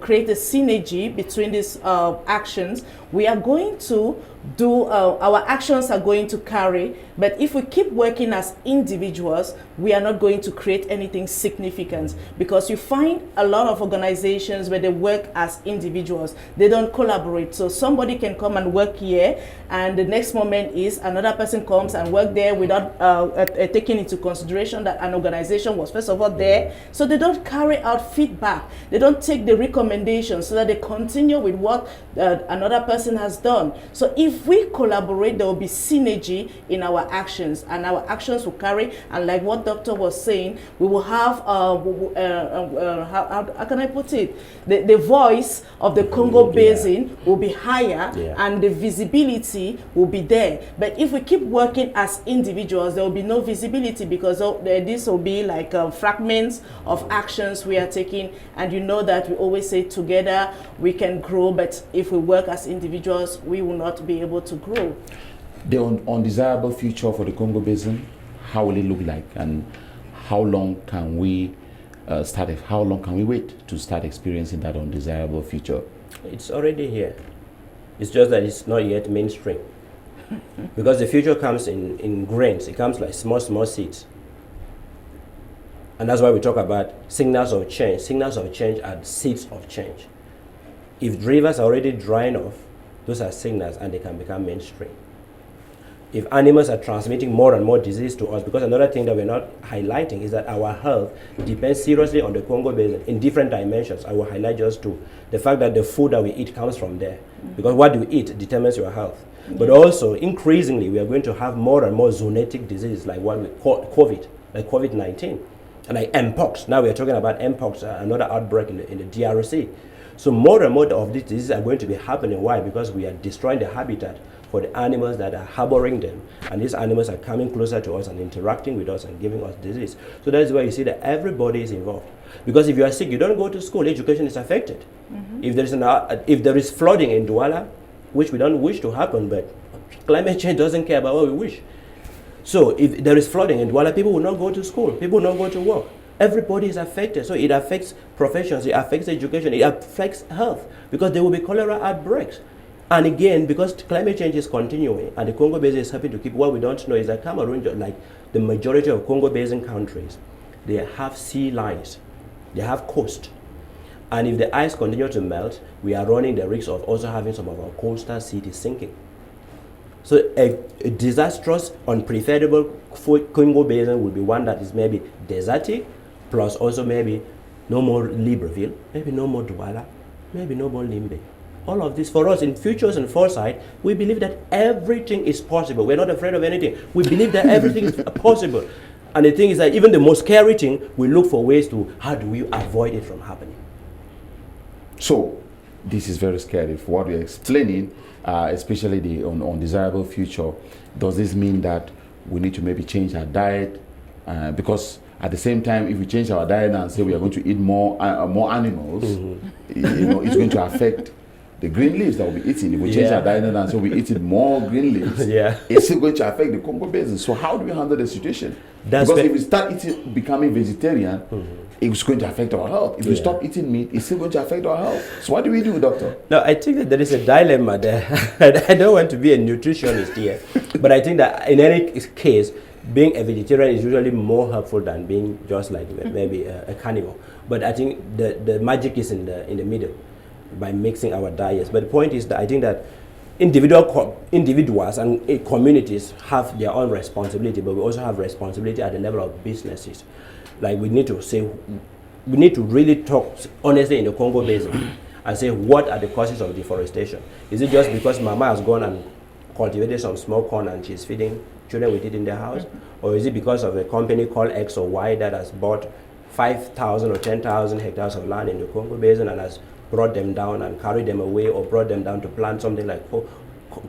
create a synergy between these actions, we are going to do, our actions are going to carry. But if we keep working as individuals, we are not going to create anything significant, because you find a lot of organizations where they work as individuals, they don't collaborate. So somebody can come and work here, and the next moment is another person comes and work there without taking into consideration that an organization was first of all there. So they don't carry out feedback, they don't take the recommendations so that they continue with what another person has done. So if we collaborate, there will be synergy in our actions, and our actions will carry. And like what Doctor was saying, we will have how can I put it, the voice of the Congo Basin will be higher, and the visibility will be there. But if we keep working as individuals, there will be no visibility, because this will be like fragments of actions we are taking. And you know that we always say together we can grow, but if we work as individuals, we will not be able to grow. The undesirable future for the Congo Basin, how will it look like, and how long can we how long can we wait to start experiencing that undesirable future? It's already here. It's just that it's not yet mainstream. Because the future comes in grains. It comes like small seeds. And that's why we talk about signals of change. Signals of change are seeds of change. If rivers are already drying off, those are signals, and they can become mainstream. If animals are transmitting more and more disease to us, because another thing that we're not highlighting is that our health depends seriously on the Congo Basin in different dimensions. I will highlight just two. The fact that the food that we eat comes from there, because what you eat determines your health. But also, increasingly, we are going to have more and more zoonotic diseases, like what we call COVID, like COVID-19, and like Mpox. Now we are talking about Mpox, another outbreak in the DRC. So more and more of these diseases are going to be happening. Why? Because we are destroying the habitat for the animals that are harboring them, and these animals are coming closer to us and interacting with us and giving us disease. So that's why you see that everybody is involved. Because if you are sick, you don't go to school, education is affected. If there is flooding in Douala, which we don't wish to happen, but climate change doesn't care about what we wish. So if there is flooding in Douala, people will not go to school, people will not go to work. Everybody is affected. So it affects professions, it affects education, it affects health, because there will be cholera outbreaks. And again, because climate change is continuing, and the Congo Basin is helping to keep, what we don't know is that Cameroon, like the majority of Congo Basin countries, they have sea lines, they have coast. And if the ice continues to melt, we are running the risk of also having some of our coastal cities sinking. So a disastrous, unpreferable Congo Basin will be one that is maybe desertic, plus also maybe no more Libreville, maybe no more Douala, maybe no more Limbe. All of this, for us in futures and foresight, we believe that everything is possible. We're not afraid of anything. We believe that everything is possible. And the thing is that even the most scary thing, we look for ways to, how do we avoid it from happening? So this is very scary. For what you're explaining, especially the undesirable future, does this mean that we need to maybe change our diet? Because At the same time, if we change our diet and say we are going to eat more animals, it's going to affect the green leaves that we'll be eating. If we change our diet and say we're eating more green leaves, it's still going to affect the Congo Basin. So how do we handle the situation? Because if we start becoming vegetarian, it's going to affect our health. If we stop eating meat, it's still going to affect our health. So what do we do, doctor? No, I think that there is a dilemma there. I don't want to be a nutritionist here, but I think that in any case, being a vegetarian is usually more helpful than being just like maybe a carnivore. But I think the magic is in the middle, by mixing our diets. But the point is that I think that individuals and communities have their own responsibility, but we also have responsibility at the level of businesses. Like we need to really talk honestly in the Congo Basin and say, what are the causes of deforestation? Is it just because mama has gone and cultivated some small corn and she's feeding children with it in their house? Or is it because of a company called X or Y that has bought 5,000 or 10,000 hectares of land in the Congo Basin and has brought them down and carried them away, or brought them down to plant something like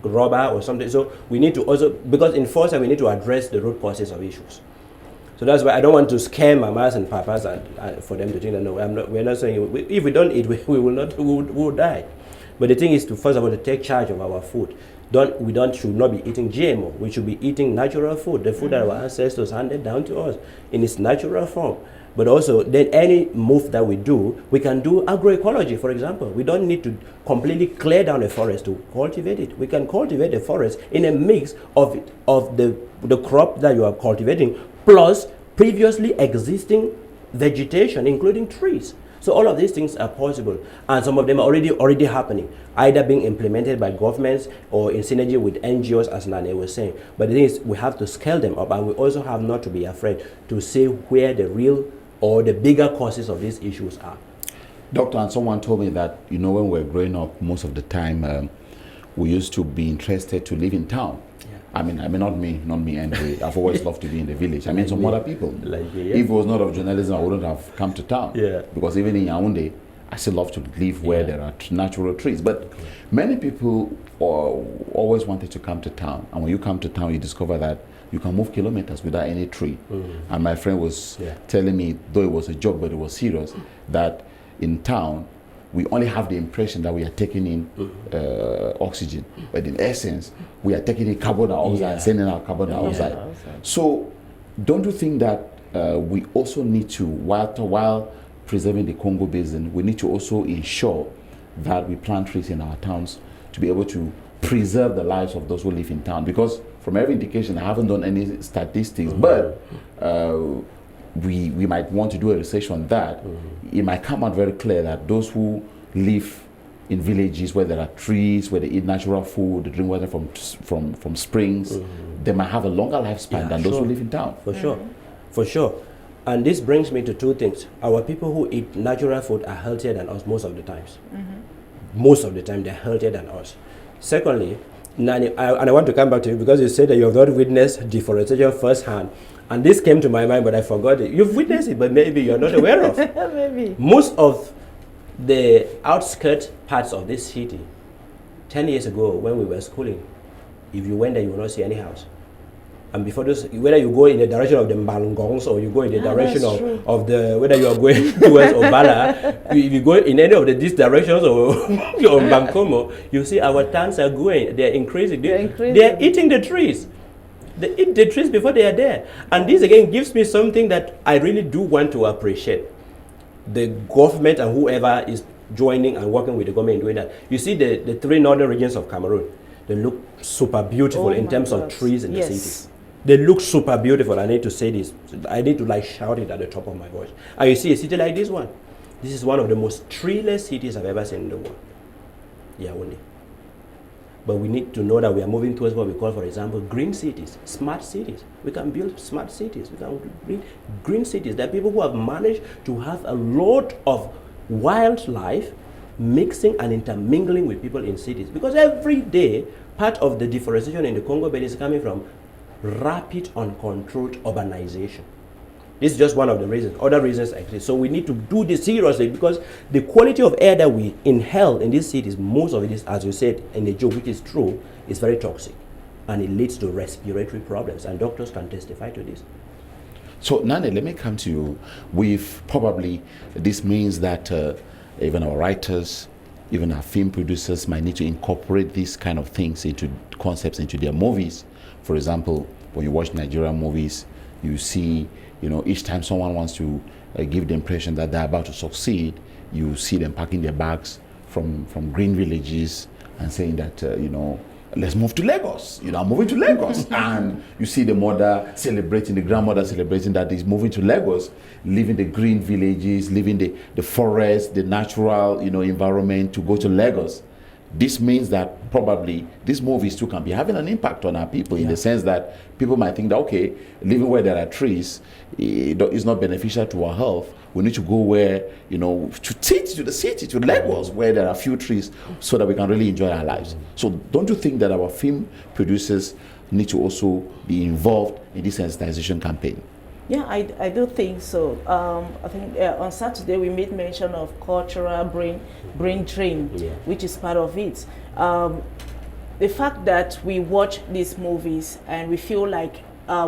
rubber or something? So we need to also, because in foresight we need to address the root causes of issues. So that's why I don't want to scare mamas and papas and for them to think that no, we're not saying if we don't eat, we will die. But the thing is to first of all to take charge of our food. Should not be eating GMO. We should be eating natural food, the food that our ancestors handed down to us in its natural form. But also, then any move that we do, we can do agroecology, for example. We don't need to completely clear down a forest to cultivate it. We can cultivate a forest in a mix of the crop that you are cultivating, plus previously existing vegetation, including trees. So all of these things are possible, and some of them are already happening, either being implemented by governments or in synergy with NGOs, as Nane was saying. But the thing is, we have to scale them up, and we also have not to be afraid to say where the real or the bigger causes of these issues are. Doctor, and someone told me that, when we were growing up, most of the time, we used to be interested to live in town. I mean, not me anyway. I've always loved to be in the village. I mean, some other people. If it was not of journalism, I wouldn't have come to town. Because even in Yaoundé, I still love to live where there are natural trees. But many people always wanted to come to town. And when you come to town, you discover that you can move kilometers without any tree. And my friend was telling me, though it was a joke, but it was serious, that in town, we only have the impression that we are taking in oxygen, but in essence, we are taking in carbon dioxide and sending out carbon dioxide. So, don't you think that we also need to, while preserving the Congo Basin, we need to also ensure that we plant trees in our towns to be able to preserve the lives of those who live in town? Because from every indication, I haven't done any statistics, but we might want to do a research on that. It might come out very clear that those who live in villages where there are trees, where they eat natural food, they drink water from springs, they might have a longer lifespan than those who live in town. For sure. And this brings me to two things. Our people who eat natural food are healthier than us most of the times. Most of the time, they're healthier than us. Secondly, Nani, I want to come back to you because you said that you have not witnessed deforestation firsthand. And this came to my mind, but I forgot it. You've witnessed it, but maybe you're not aware of. Maybe. Most of the outskirts parts of this city, 10 years ago when we were schooling, if you went there, you will not see any house. And before this, whether you go in the direction of the Mbangongs or you go in the direction of the, whether you are going towards Obala, if you go in any of these directions or Bankomo, you see our towns are going, they're increasing. They're eating the trees. They eat the trees before they are there. And this again gives me something that I really do want to appreciate. The government and whoever is joining and working with the government in doing that. You see the three northern regions of Cameroon, they look super beautiful in terms of trees in the cities. They look super beautiful. I need to say this. I need to shout it at the top of my voice. And you see a city like this one. This is one of the most treeless cities I've ever seen in the world. Yaoundé. But we need to know that we are moving towards what we call, for example, green cities, smart cities. We can build smart cities. We can build green cities. There are people who have managed to have a lot of wildlife mixing and intermingling with people in cities. Because every day, part of the deforestation in the Congo Basin is coming from rapid, uncontrolled urbanization. This is just one of the reasons. Other reasons exist. So we need to do this seriously because the quality of air that we inhale in these cities, most of it is, as you said in the joke, which is true, is very toxic. And it leads to respiratory problems. And doctors can testify to this. So, Nane, let me come to you. This means that even our writers, even our film producers might need to incorporate these kind of things concepts into their movies. For example, when you watch Nigerian movies, you see, each time someone wants to give the impression that they're about to succeed, you see them packing their bags from green villages and saying that, let's move to Lagos. I'm moving to Lagos. And you see the grandmother celebrating that he's moving to Lagos, leaving the green villages, leaving the forest, the natural, environment to go to Lagos. This means that probably these movies too can be having an impact on our people in the sense that people might think that, okay, living where there are trees is not beneficial to our health. We need to go where, to the city, to Lagos, where there are few trees so that we can really enjoy our lives. So don't you think that our film producers need to also be involved in this sensitization campaign? Yeah, I do think so. I think on Saturday we made mention of cultural brain drain, which is part of it. The fact that we watch these movies and we feel like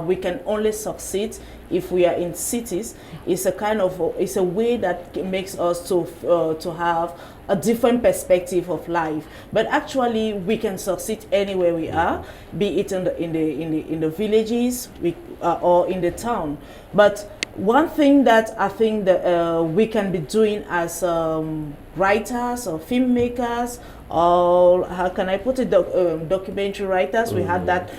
we can only succeed if we are in cities is it's a way that makes us to have a different perspective of life. But actually, we can succeed anywhere we are, be it in the villages or in the town. But one thing that I think that we can be doing as writers or filmmakers, or how can I put it, documentary writers, we had that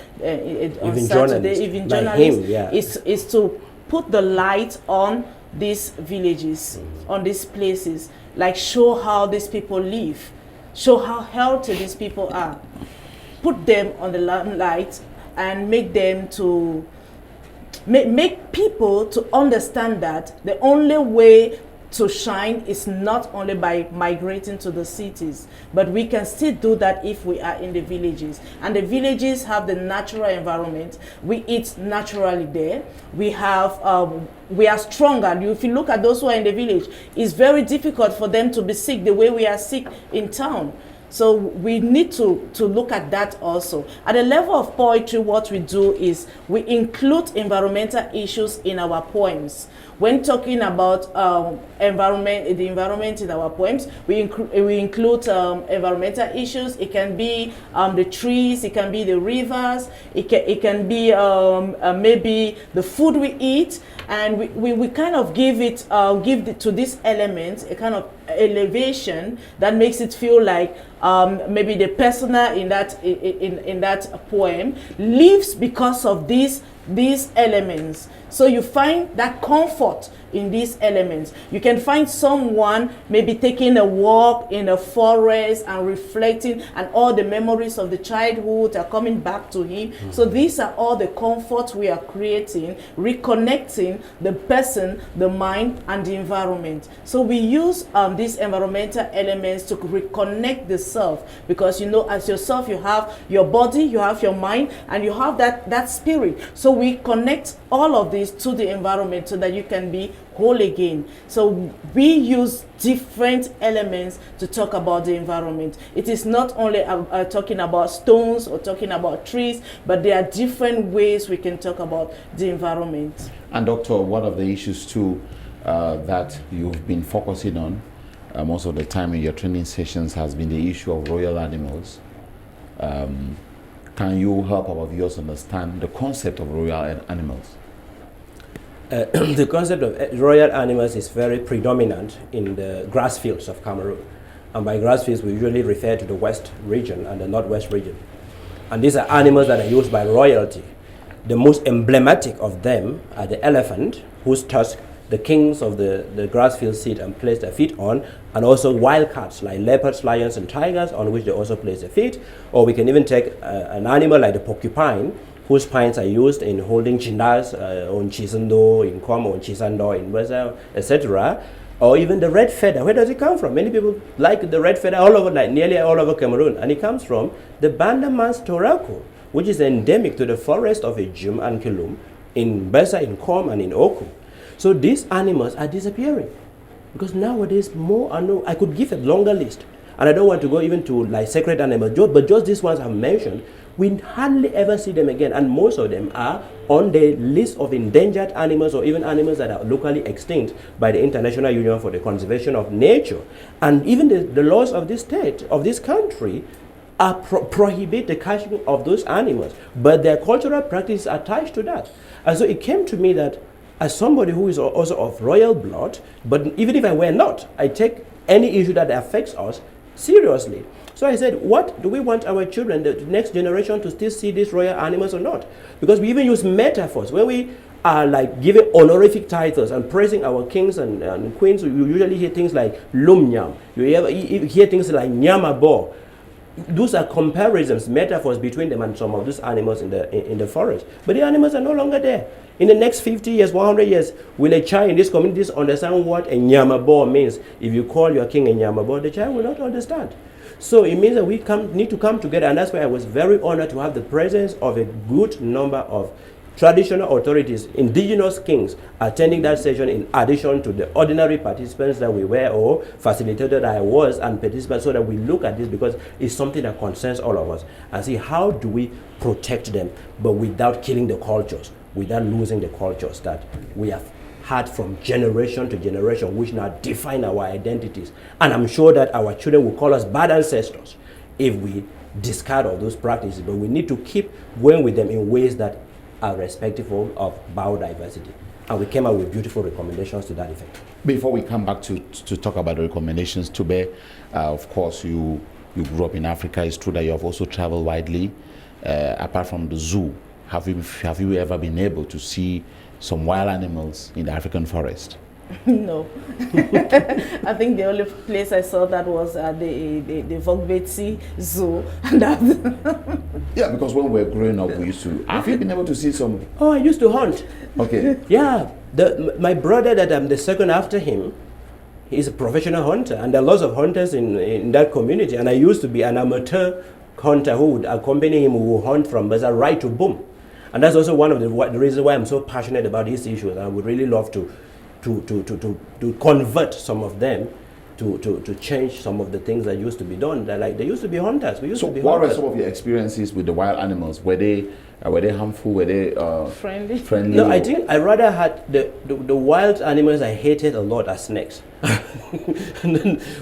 on Saturday, even journalists, is to put the light on these villages, on these places, like show how these people live, show how healthy these people are, put them on the limelight and make them to make people to understand that the only way to shine is not only by migrating to the cities, but we can still do that if we are in the villages. And the villages have the natural environment. We eat naturally there. We are stronger. If you look at those who are in the village, it's very difficult for them to be sick the way we are sick in town. So we need to look at that also. At the level of poetry, what we do is we include environmental issues in our poems. When talking about the environment in our poems, we include environmental issues. It can be the trees, it can be the rivers, it can be maybe the food we eat, and we kind of give to this element a kind of elevation that makes it feel like maybe the persona in that poem lives because of these elements. So you find that comfort in these elements. You can find someone maybe taking a walk in a forest and reflecting, and all the memories of the childhood are coming back to him. So these are all the comfort we are creating, reconnecting the person, the mind, and the environment. So we use these environmental elements to reconnect the self, because as yourself, you have your body, you have your mind, and you have that spirit. So we connect all of these to the environment so that you can be whole again. So we use different elements to talk about the environment. It is not only talking about stones or talking about trees, but there are different ways we can talk about the environment. And Doctor, one of the issues too that you've been focusing on most of the time in your training sessions has been the issue of royal animals. Can you help our viewers understand the concept of royal animals? The concept of royal animals is very predominant in the grass fields of Cameroon. And by grass fields, we usually refer to the west region and the northwest region. And these are animals that are used by royalty. The most emblematic of them are the elephant, whose tusk the kings of the grass field sit and place their feet on, and also wild cats like leopards, lions, and tigers, on which they also place their feet. Or we can even take an animal like the porcupine, whose spines are used in holding chindas on Chisando, in Congo, on Chisando, in Basin, etc. Or even the red feather. Where does it come from? Many people like the red feather all over, like nearly all over Cameroon, and it comes from the Bandaman's torako, which is endemic to the forest of Ejum and Kilum in Basin, in Kom, and in Oku. So these animals are disappearing because nowadays more and more. I could give a longer list, and I don't want to go even to like sacred animals, but just these ones I've mentioned. we hardly ever see them again, and most of them are on the list of endangered animals or even animals that are locally extinct by the International Union for the Conservation of Nature. And even the laws of this state, of this country, are prohibit the catching of those animals, but their cultural practices are attached to that. And so it came to me that as somebody who is also of royal blood, but even if I were not, I take any issue that affects us seriously. So I said, what do we want our children, the next generation, to still see these royal animals or not? Because we even use metaphors. When we are like giving honorific titles and praising our kings and queens, you usually hear things like lumnyam. You hear things like nyamabo. Those are comparisons, metaphors between them and some of those animals in the forest. But the animals are no longer there. In the next 50 years, 100 years, will a child in these communities understand what a nyamabo means? If you call your king a nyamabo, the child will not understand. So it means that we need to come together, and that's why I was very honored to have the presence of a good number of traditional authorities, indigenous kings, attending that session in addition to the ordinary participants that we were, or facilitator that I was, and participants, so that we look at this because it's something that concerns all of us and see how do we protect them, but without killing the cultures, without losing the cultures that we have had from generation to generation, which now define our identities. And I'm sure that our children will call us bad ancestors if we discard all those practices, but we need to keep going with them in ways that are respectful of biodiversity. And we came up with beautiful recommendations to that effect. Before we come back to talk about the recommendations, Tube, of course, you grew up in Africa. It's true that you have also traveled widely. Apart from the zoo, have you ever been able to see some wild animals in the African forest? No. I think the only place I saw that was the Vogbetsi Zoo. Yeah, because when we were growing up, we used to. Have you been able to see some? Oh, I used to hunt. Okay. Yeah. My brother, that I'm the second after him, he's a professional hunter, and there are lots of hunters in that community. And I used to be an amateur hunter who would accompany him, who would hunt from Basin right to Boom. And that's also one of the reasons why I'm so passionate about these issues. I would really love to convert some of them to change some of the things that used to be done. That, like, they used to be hunters. We used to be what hunters. were some of your experiences with the wild animals? Were they harmful? Were they friendly? No, I think I rather had the wild animals I hated a lot are snakes.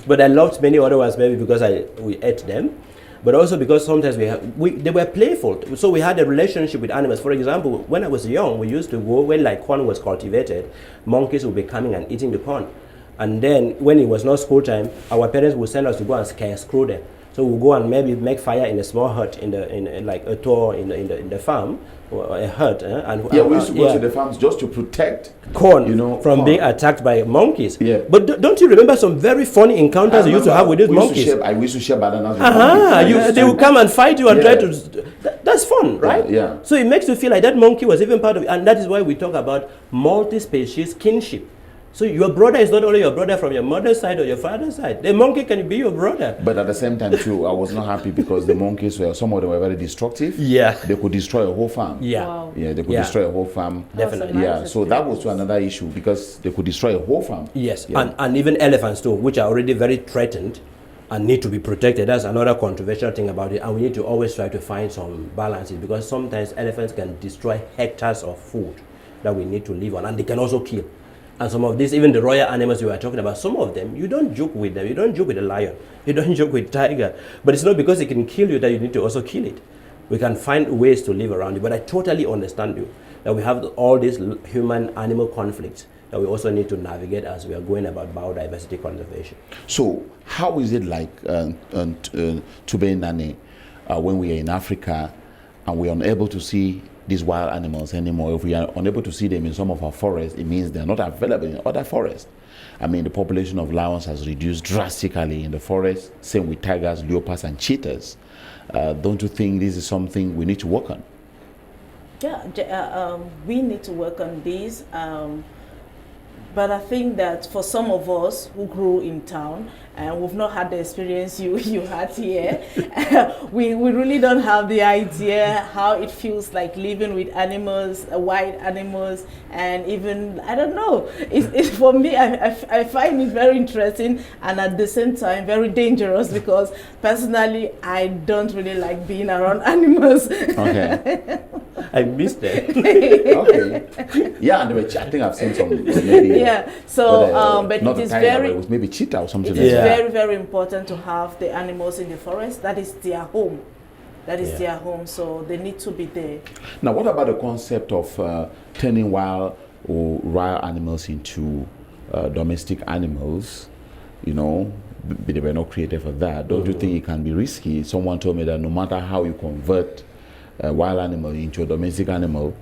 But I loved many other ones, maybe because we ate them, but also because sometimes they were playful. So we had a relationship with animals. For example, when I was young, we used to go when like corn was cultivated, monkeys would be coming and eating the corn. And then when it was not school time, our parents would send us to go and scare them. So we'll go and maybe make fire in a small hut in like a tour in the farm, or a hut. And we used to go to the farms just to protect corn, from being attacked by monkeys. Yeah. But don't you remember some very funny encounters you used to have with these monkeys? I used to share bananas with monkeys. They would come and fight you and try to. That's fun, right? Yeah. So it makes you feel like that monkey was even part of it, and that is why we talk about multi-species kinship. So your brother is not only your brother from your mother's side or your father's side. The monkey can be your brother. But at the same time too, I was not happy because the monkeys some of them were very destructive. Yeah. They could destroy a whole farm. Yeah. Wow. Yeah, they could destroy a whole farm. Definitely. Yeah. So that was another issue because they could destroy a whole farm. Yes. Yeah. And even elephants too, which are already very threatened and need to be protected. That's another controversial thing about it. And we need to always try to find some balances, because sometimes elephants can destroy hectares of food that we need to live on, and they can also kill. And some of these, even the royal animals you were talking about, some of them, you don't joke with them. You don't joke with a lion. You don't joke with tiger. But it's not because it can kill you that you need to also kill it. We can find ways to live around it. But I totally understand you, that we have all these human-animal conflicts that we also need to navigate as we are going about biodiversity conservation. So how is it like Tube Nane, when we are in Africa and we are unable to see these wild animals anymore? If we are unable to see them in some of our forests, it means they're not available in other forests. I mean, the population of lions has reduced drastically in the forest, same with tigers, leopards, and cheetahs. Don't you think this is something we need to work on? Yeah, we need to work on these. But I think that for some of us who grew in town and we've not had the experience you had here, we really don't have the idea how it feels like living with animals, wild animals, and even, I don't know, for me, I find it very interesting and at the same time very dangerous because personally I don't really like being around animals. Okay. I missed that. Okay. Yeah, and I think I've seen some maybe. Yeah. So, but not it is tiger, very. it was maybe cheetah or something It like is that. very, very important to have the animals in the forest. That is their home. That is their home. So they need to be there. Now, what about the concept of turning wild animals into domestic animals? You know, they were not created for that. Don't you think it can be risky? Someone told me that no matter how you convert a wild animal into a domestic animal,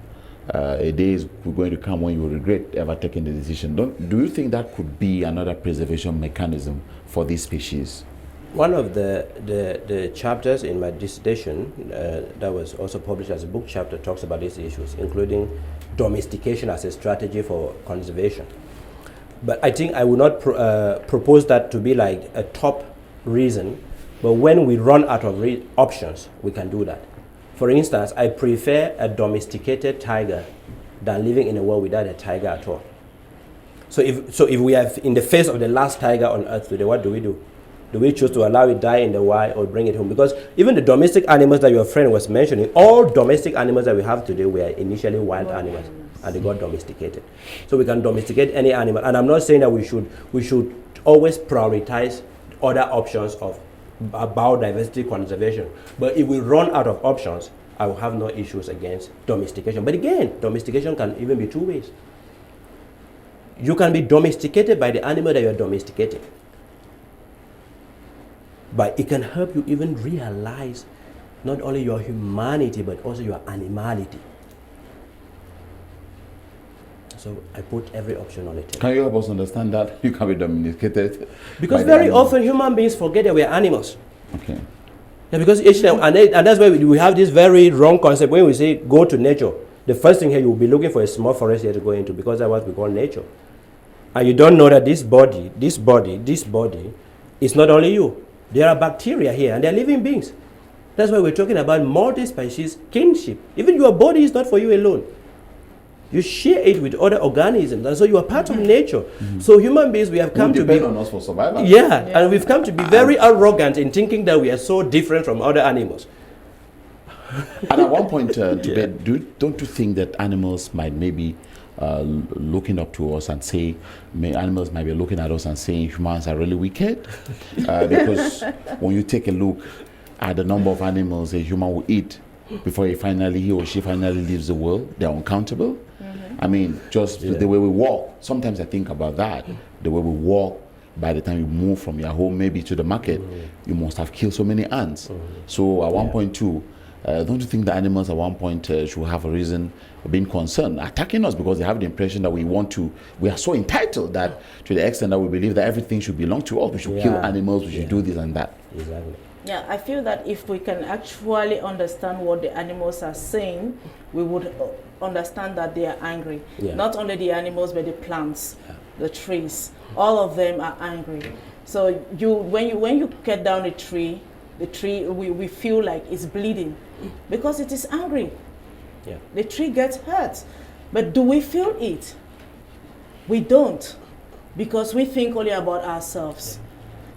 a day is going to come when you will regret ever taking the decision. Do you think that could be another preservation mechanism for this species? One of the chapters in my dissertation that was also published as a book chapter talks about these issues, including domestication as a strategy for conservation. But I think I would not propose that to be like a top reason, but when we run out of options, we can do that. For instance, I prefer a domesticated tiger than living in a world without a tiger at all. So if we are in the face of the last tiger on earth today, what do we do? Do we choose to allow it die in the wild or bring it home? Because even the domestic animals that your friend was mentioning, all domestic animals that we have today were initially wild animals, and they got domesticated. So we can domesticate any animal. And I'm not saying that we should always prioritize other options of biodiversity conservation. But if we run out of options, I will have no issues against domestication. But again, domestication can even be two ways. You can be domesticated by the animal that you are domesticating. But it can help you even realize not only your humanity, but also your animality. So I put every option on the table. Can you help us understand that you can be domesticated? Because very often human beings forget that we are animals. Okay. Yeah, because and that's why we have this very wrong concept when we say go to nature. The first thing here, you will be looking for a small forest here to go into, because that's what we call nature. And you don't know that this body is not only you. There are bacteria here and they're living beings. That's why we're talking about multi-species kinship. Even your body is not for you alone. You share it with other organisms, and so you are part of nature. So human beings, we have come to be on us for survival. Yeah, and we've come to be very arrogant in thinking that we are so different from other animals. And at one point, don't you think that animals might maybe looking up to us and say, animals might be looking at us and saying humans are really wicked? Because when you take a look at the number of animals a human will eat before he or she finally leaves the world, they're uncountable. I mean, just the way we walk. Sometimes I think about that. The way we walk, by the time you move from your home maybe to the market, you must have killed so many ants. So at one point too, don't you think the animals at one point should have a reason of being concerned, attacking us, because they have the impression that we are so entitled that to the extent that we believe that everything should belong to us. We should kill animals, we should do this and that. Exactly. Yeah, I feel that if we can actually understand what the animals are saying, we would understand that they are angry. Yeah. Not only the animals, but the plants, the trees, all of them are angry. So when you cut down the tree, we feel like it's bleeding because it is angry. Yeah. The tree gets hurt. But do we feel it? We don't, because we think only about ourselves.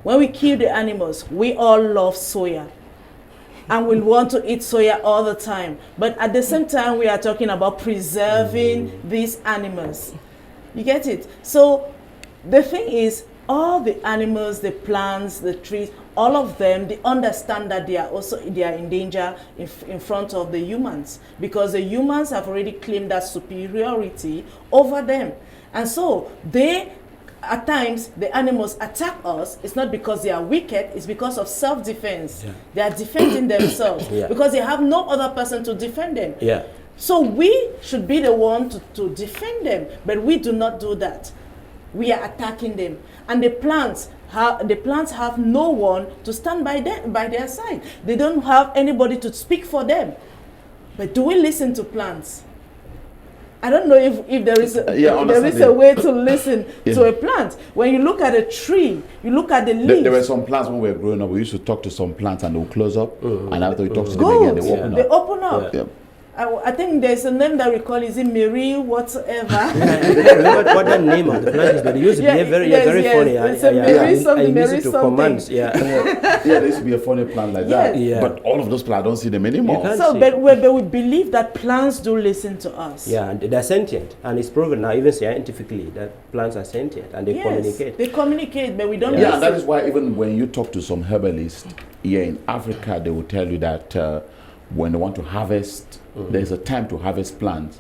When we kill the animals, we all love soya and we want to eat soya all the time. But at the same time, we are talking about preserving these animals. You get it? So the thing is, all the animals, the plants, the trees, all of them, they understand that they are in danger in front of the humans, because the humans have already claimed that superiority over them. And so at times, the animals attack us. It's not because they are wicked, it's because of self-defense. Yeah. They are defending themselves because they have no other person to defend them. Yeah. So we should be the one to defend them, but we do not do that. We are attacking them. And the plants have no one to stand by their side. They don't have anybody to speak for them. But do we listen to plants? I don't know if there is a way to listen to a plant. When you look at a tree, you look at the leaves. There were some plants when we were growing up. We used to talk to some plants and they would close up, and after we talk to them again, they open up. They open up. Yeah. I think there's a name that we call, is it Mary whatever? I don't remember what the name of the plant is, but it used to be very funny. It's a Mary something, Mary something. Yeah, there used to be a funny plant like that. Yeah. But all of those plants, I don't see them anymore. So, but we believe that plants do listen to us. Yeah, and they're sentient, and it's proven now, even scientifically, that plants are sentient and they communicate. They communicate, but we don't. Yeah, and that is why even when you talk to some herbalists here in Africa, they will tell you that when they want to harvest, there's a time to harvest plants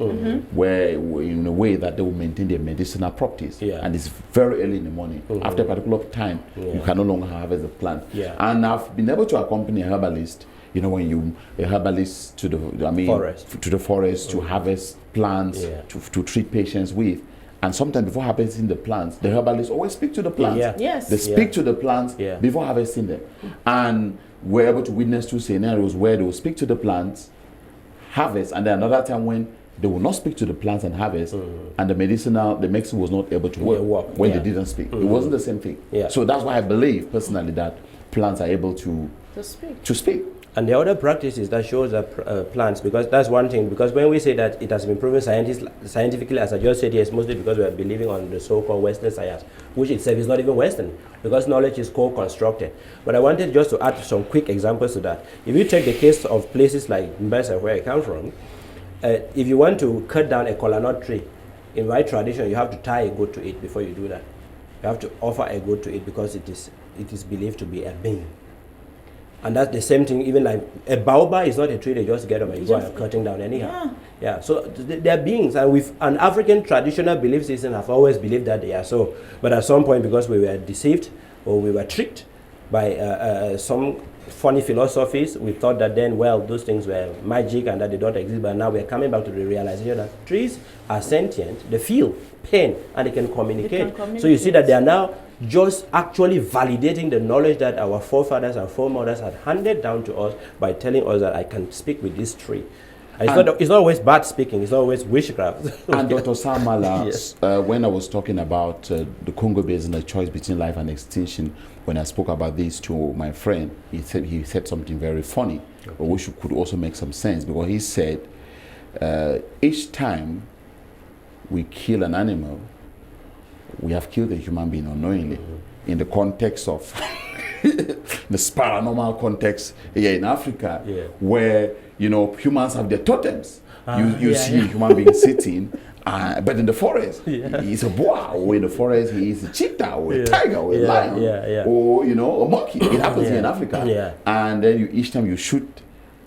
where, in a way that they will maintain their medicinal properties. And it's very early in the morning. After a particular time, you can no longer harvest the plant. And I've been able to accompany a herbalist. You know, when a herbalist to the forest to harvest plants to treat patients with. And sometimes before harvesting the plants, the herbalists always speak to the plants. They speak to the plants before harvesting them. And we're able to witness two scenarios where they will speak to the plants, harvest, and then another time when they will not speak to the plants and harvest, and the medicine was not able to work when they didn't speak. It wasn't the same thing. So that's why I believe personally that plants are able to speak. And the other practices that shows that plants, because that's one thing, because when we say that it has been proven scientifically, as I just said here, it's mostly because we are believing on the so-called Western science, which itself is not even Western, because knowledge is co-constructed. But I wanted just to add some quick examples to that. If you take the case of places like Basin, where I come from, if you want to cut down a kola nut tree, in my tradition, you have to tie a goat to it before you do that. You have to offer a goat to it because it is believed to be a being. And that's the same thing, even like a baobab is not a tree they just get up and you go and cutting down anyhow. Yeah, so they're beings, and with an African traditional belief system have always believed that they are so. But at some point, because we were deceived or we were tricked by some funny philosophies, we thought that then, well, those things were magic and that they don't exist. But now we're coming back to the realization that trees are sentient, they feel pain, and they can communicate. So you see that they are now just actually validating the knowledge that our forefathers and foremothers had handed down to us by telling us that I can speak with this tree. It's not always bad speaking, it's not always witchcraft. And Dr. Samala, when I was talking about the Congo Basin, a choice between life and extinction, when I spoke about this to my friend, he said something very funny, but which could also make some sense, because he said, each time we kill an animal, we have killed a human being unknowingly. In the context of this paranormal context here in Africa, where humans have their totems. You see a human being sitting, but in the forest, he's a boa, or in the forest, he's a cheetah, or a tiger, or a lion, or a monkey. It happens here in Africa. And then each time you shoot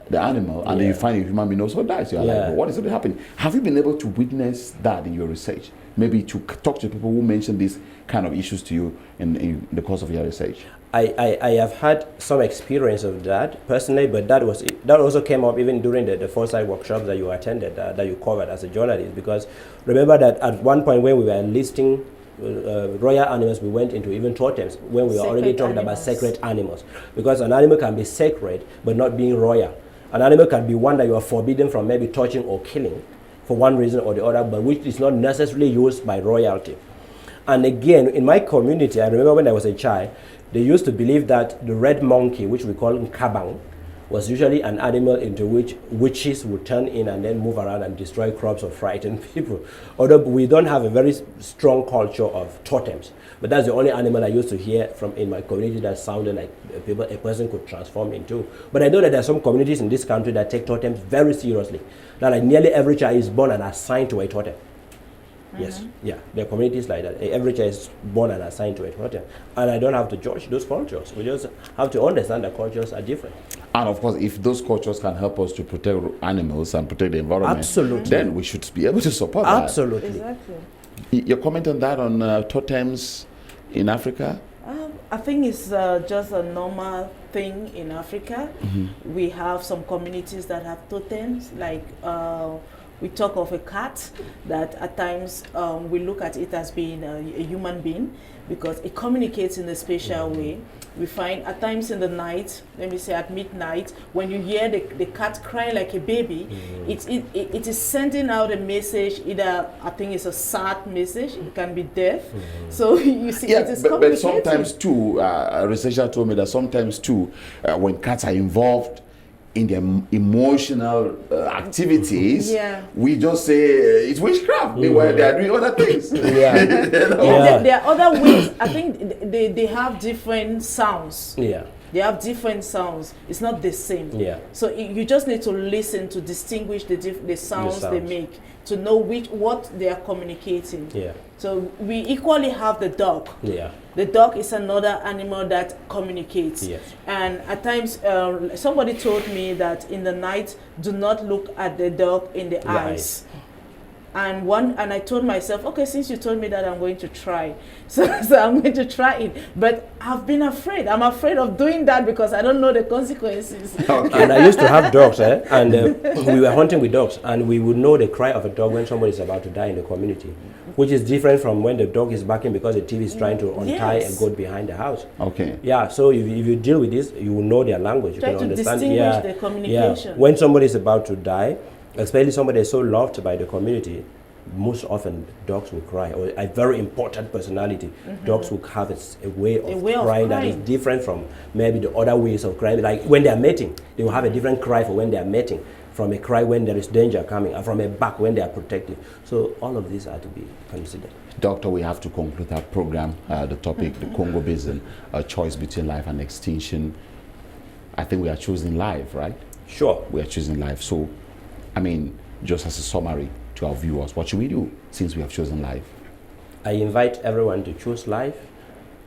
the animal, and then you find a human being also dies. You're like, well, what is really happening? Have you been able to witness that in your research? Maybe to talk to people who mention these kind of issues to you in the course of your research? I have had some experience of that personally, but that also came up even during the foresight workshops that you attended, that you covered as a journalist. Because remember that at one point when we were listing royal animals, we went into even totems when we were already talking about sacred animals. Because an animal can be sacred but not being royal. An animal can be one that you are forbidden from maybe touching or killing for one reason or the other, but which is not necessarily used by royalty. And again, in my community, I remember when I was a child, they used to believe that the red monkey, which we call kabang, was usually an animal into which witches would turn in and then move around and destroy crops or frighten people. Although we don't have a very strong culture of totems, but that's the only animal I used to hear from in my community that sounded like a person could transform into. But I know that there are some communities in this country that take totems very seriously. That like nearly every child is born and assigned to a totem. Yes, there are communities like that. Every child is born and assigned to a totem. And I don't have to judge those cultures. We just have to understand that cultures are different. And of course, if those cultures can help us to protect animals and protect the environment, then we should be able to support that. Absolutely. Exactly. Your comment on that, on totems in Africa? I think it's just a normal thing in Africa. We have some communities that have totems, like we talk of a cat that at times we look at it as being a human being because it communicates in a special way. We find at times in the night, let me say at midnight, when you hear the cat crying like a baby, it is sending out a message. Either I think it's a sad message, it can be death. So you see, it is communicating. But sometimes too, a researcher told me that sometimes too, when cats are involved in their emotional activities, we just say it's witchcraft. Meanwhile, they are doing other things. There are other ways. I think they have different sounds. They have different sounds. It's not the same. So you just need to listen to distinguish the sounds they make, to know what they are communicating. So we equally have the dog. The dog is another animal that communicates. And at times, somebody told me that in the night, do not look at the dog in the eyes. And I told myself, okay, since you told me that, I'm going to try. So I'm going to try it. But I've been afraid. I'm afraid of doing that because I don't know the consequences. And I used to have dogs, and we were hunting with dogs, and we would know the cry of a dog when somebody is about to die in the community, which is different from when the dog is barking because the thief is trying to untie a goat behind the house. So if you deal with this, you will know their language. You can understand. Distinguish the communication. When somebody is about to die, especially somebody is so loved by the community, most often dogs will cry, or a very important personality. Dogs will have a way of crying that is different from maybe the other ways of crying. Like when they are mating, they will have a different cry for when they are mating, from a cry when there is danger coming, and from a bark when they are protective. So all of these are to be considered. Doctor, we have to conclude our program. The topic, the Congo Basin, a choice between life and extinction. I think we are choosing life, right? Sure. We are choosing life. So, I mean, just as a summary to our viewers, what should we do since we have chosen life? I invite everyone to choose life,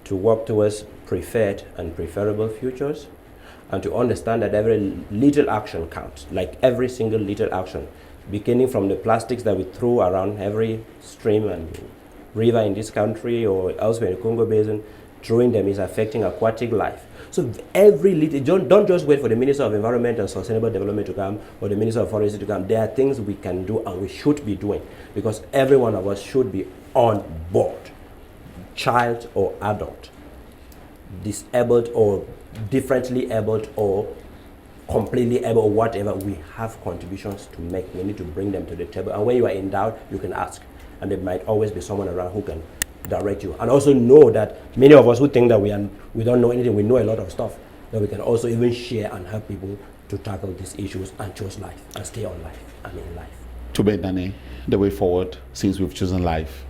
to work towards preferred and preferable futures, and to understand that every little action counts, like every single little action, beginning from the plastics that we throw around every stream and river in this country or elsewhere in the Congo Basin. Throwing them is affecting aquatic life. So every little, don't just wait for the Minister of Environment and Sustainable Development to come or the Minister of Forestry to come. There are things we can do and we should be doing because every one of us should be on board. Child or adult, disabled or differently abled or completely able or whatever, we have contributions to make. We need to bring them to the table. And when you are in doubt, you can ask. And there might always be someone around who can direct you. And also know that many of us who think that we don't know anything, we know a lot of stuff, that we can also even share and help people to tackle these issues and choose life and stay on life and in life. Tubedane, the way forward since we've chosen life.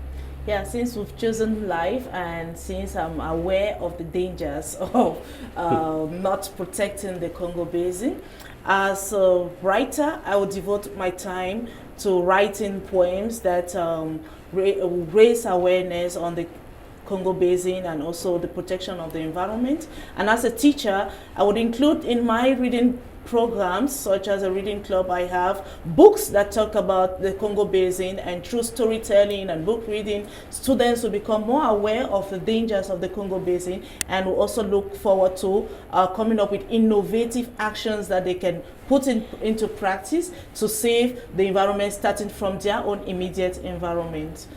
Yeah, since we've chosen life and since I'm aware of the dangers of not protecting the Congo Basin, as a writer, I will devote my time to writing poems that raise awareness on the Congo Basin and also the protection of the environment. And as a teacher, I would include in my reading programs, such as a reading club, I have books that talk about the Congo Basin, and through storytelling and book reading, students will become more aware of the dangers of the Congo Basin and will also look forward to coming up with innovative actions that they can put into practice to save the environment, starting from their own immediate environment.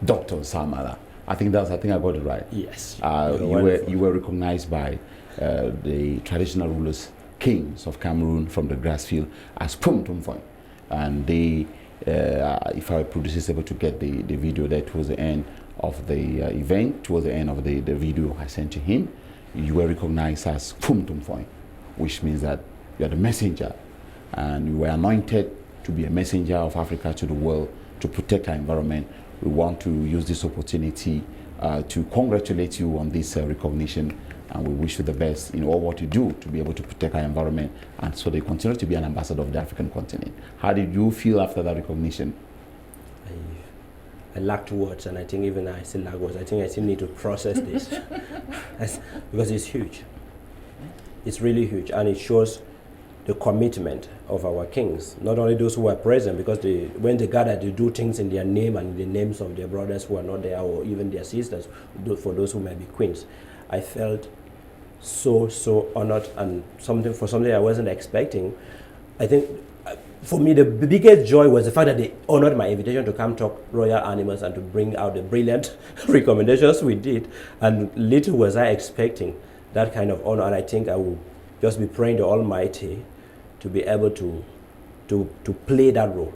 Dr. Samala. I think I got it right. Yes. You were recognized by the traditional rulers, kings of Cameroon from the grassfield as Pum Tumfoy. And they, if our producer is able to get the video there towards the end of the event, towards the end of the video I sent to him, you were recognized as Pum Tumfoy, which means that you are the messenger. And you were anointed to be a messenger of Africa to the world to protect our environment. We want to use this opportunity to congratulate you on this recognition, and we wish you the best in all what you do to be able to protect our environment, and so they continue to be an ambassador of the African continent. How did you feel after that recognition? I lacked words, and I think even I still lack words. I think I still need to process this because it's huge. It's really huge, and it shows the commitment of our kings, not only those who are present, because when they gather, they do things in their name and in the names of their brothers who are not there, or even their sisters, for those who may be queens. I felt so honored, and something I wasn't expecting. I think for me the biggest joy was the fact that they honored my invitation to come talk royal animals and to bring out the brilliant recommendations we did. And little was I expecting that kind of honor. And I think I will just be praying the Almighty to be able to play that role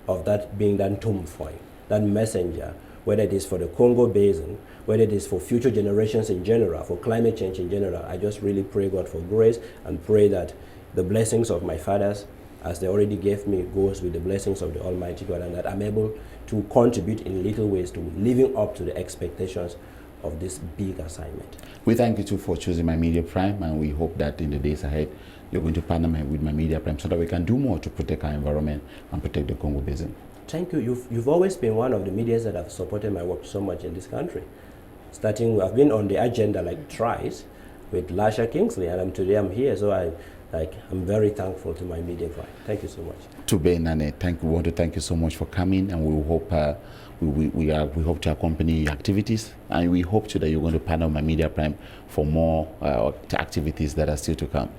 of that being that tomfoy, that messenger, whether it is for the Congo Basin, whether it is for future generations in general, for climate change in general. I just really pray God for grace and pray that the blessings of my fathers, as they already gave me, goes with the blessings of the Almighty God, and that I'm able to contribute in little ways to living up to the expectations of this big assignment. We thank you too for choosing My Media Prime, and we hope that in the days ahead you're going to partner with My Media Prime so that we can do more to protect our environment and protect the Congo Basin. Thank you. You've always been one of the medias that have supported my work so much in this country. I've been on the agenda like thrice with Lasha Kingsley, and today I'm here, so I'm very thankful to My Media Prime. Thank you so much. Tube Nane, we want to thank you so much for coming, and we hope we hope to accompany your activities, and we hope that you're going to partner with My Media Prime for more activities that are still to come.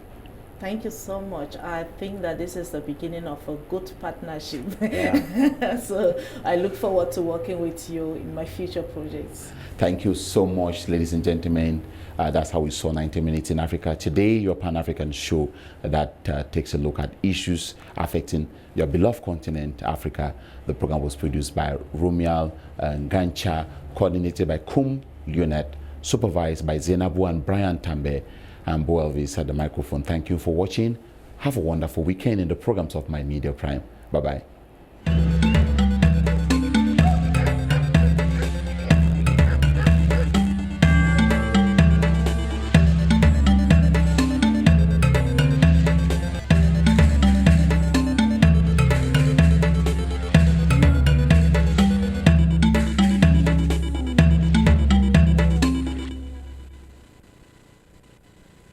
Thank you so much. I think that this is the beginning of a good partnership. Yeah. So I look forward to working with you in my future projects. Thank you so much, ladies and gentlemen. That's how we saw 90 Minutes in Africa. Today, your Pan-African show that takes a look at issues affecting your beloved continent, Africa. The program was produced by Romial Gancha, coordinated by Kum Lunet, supervised by Zenabu and Brian Tambe, and Bo Elvis at the microphone. Thank you for watching. Have a wonderful weekend in the programs of My Media Prime. Bye-bye.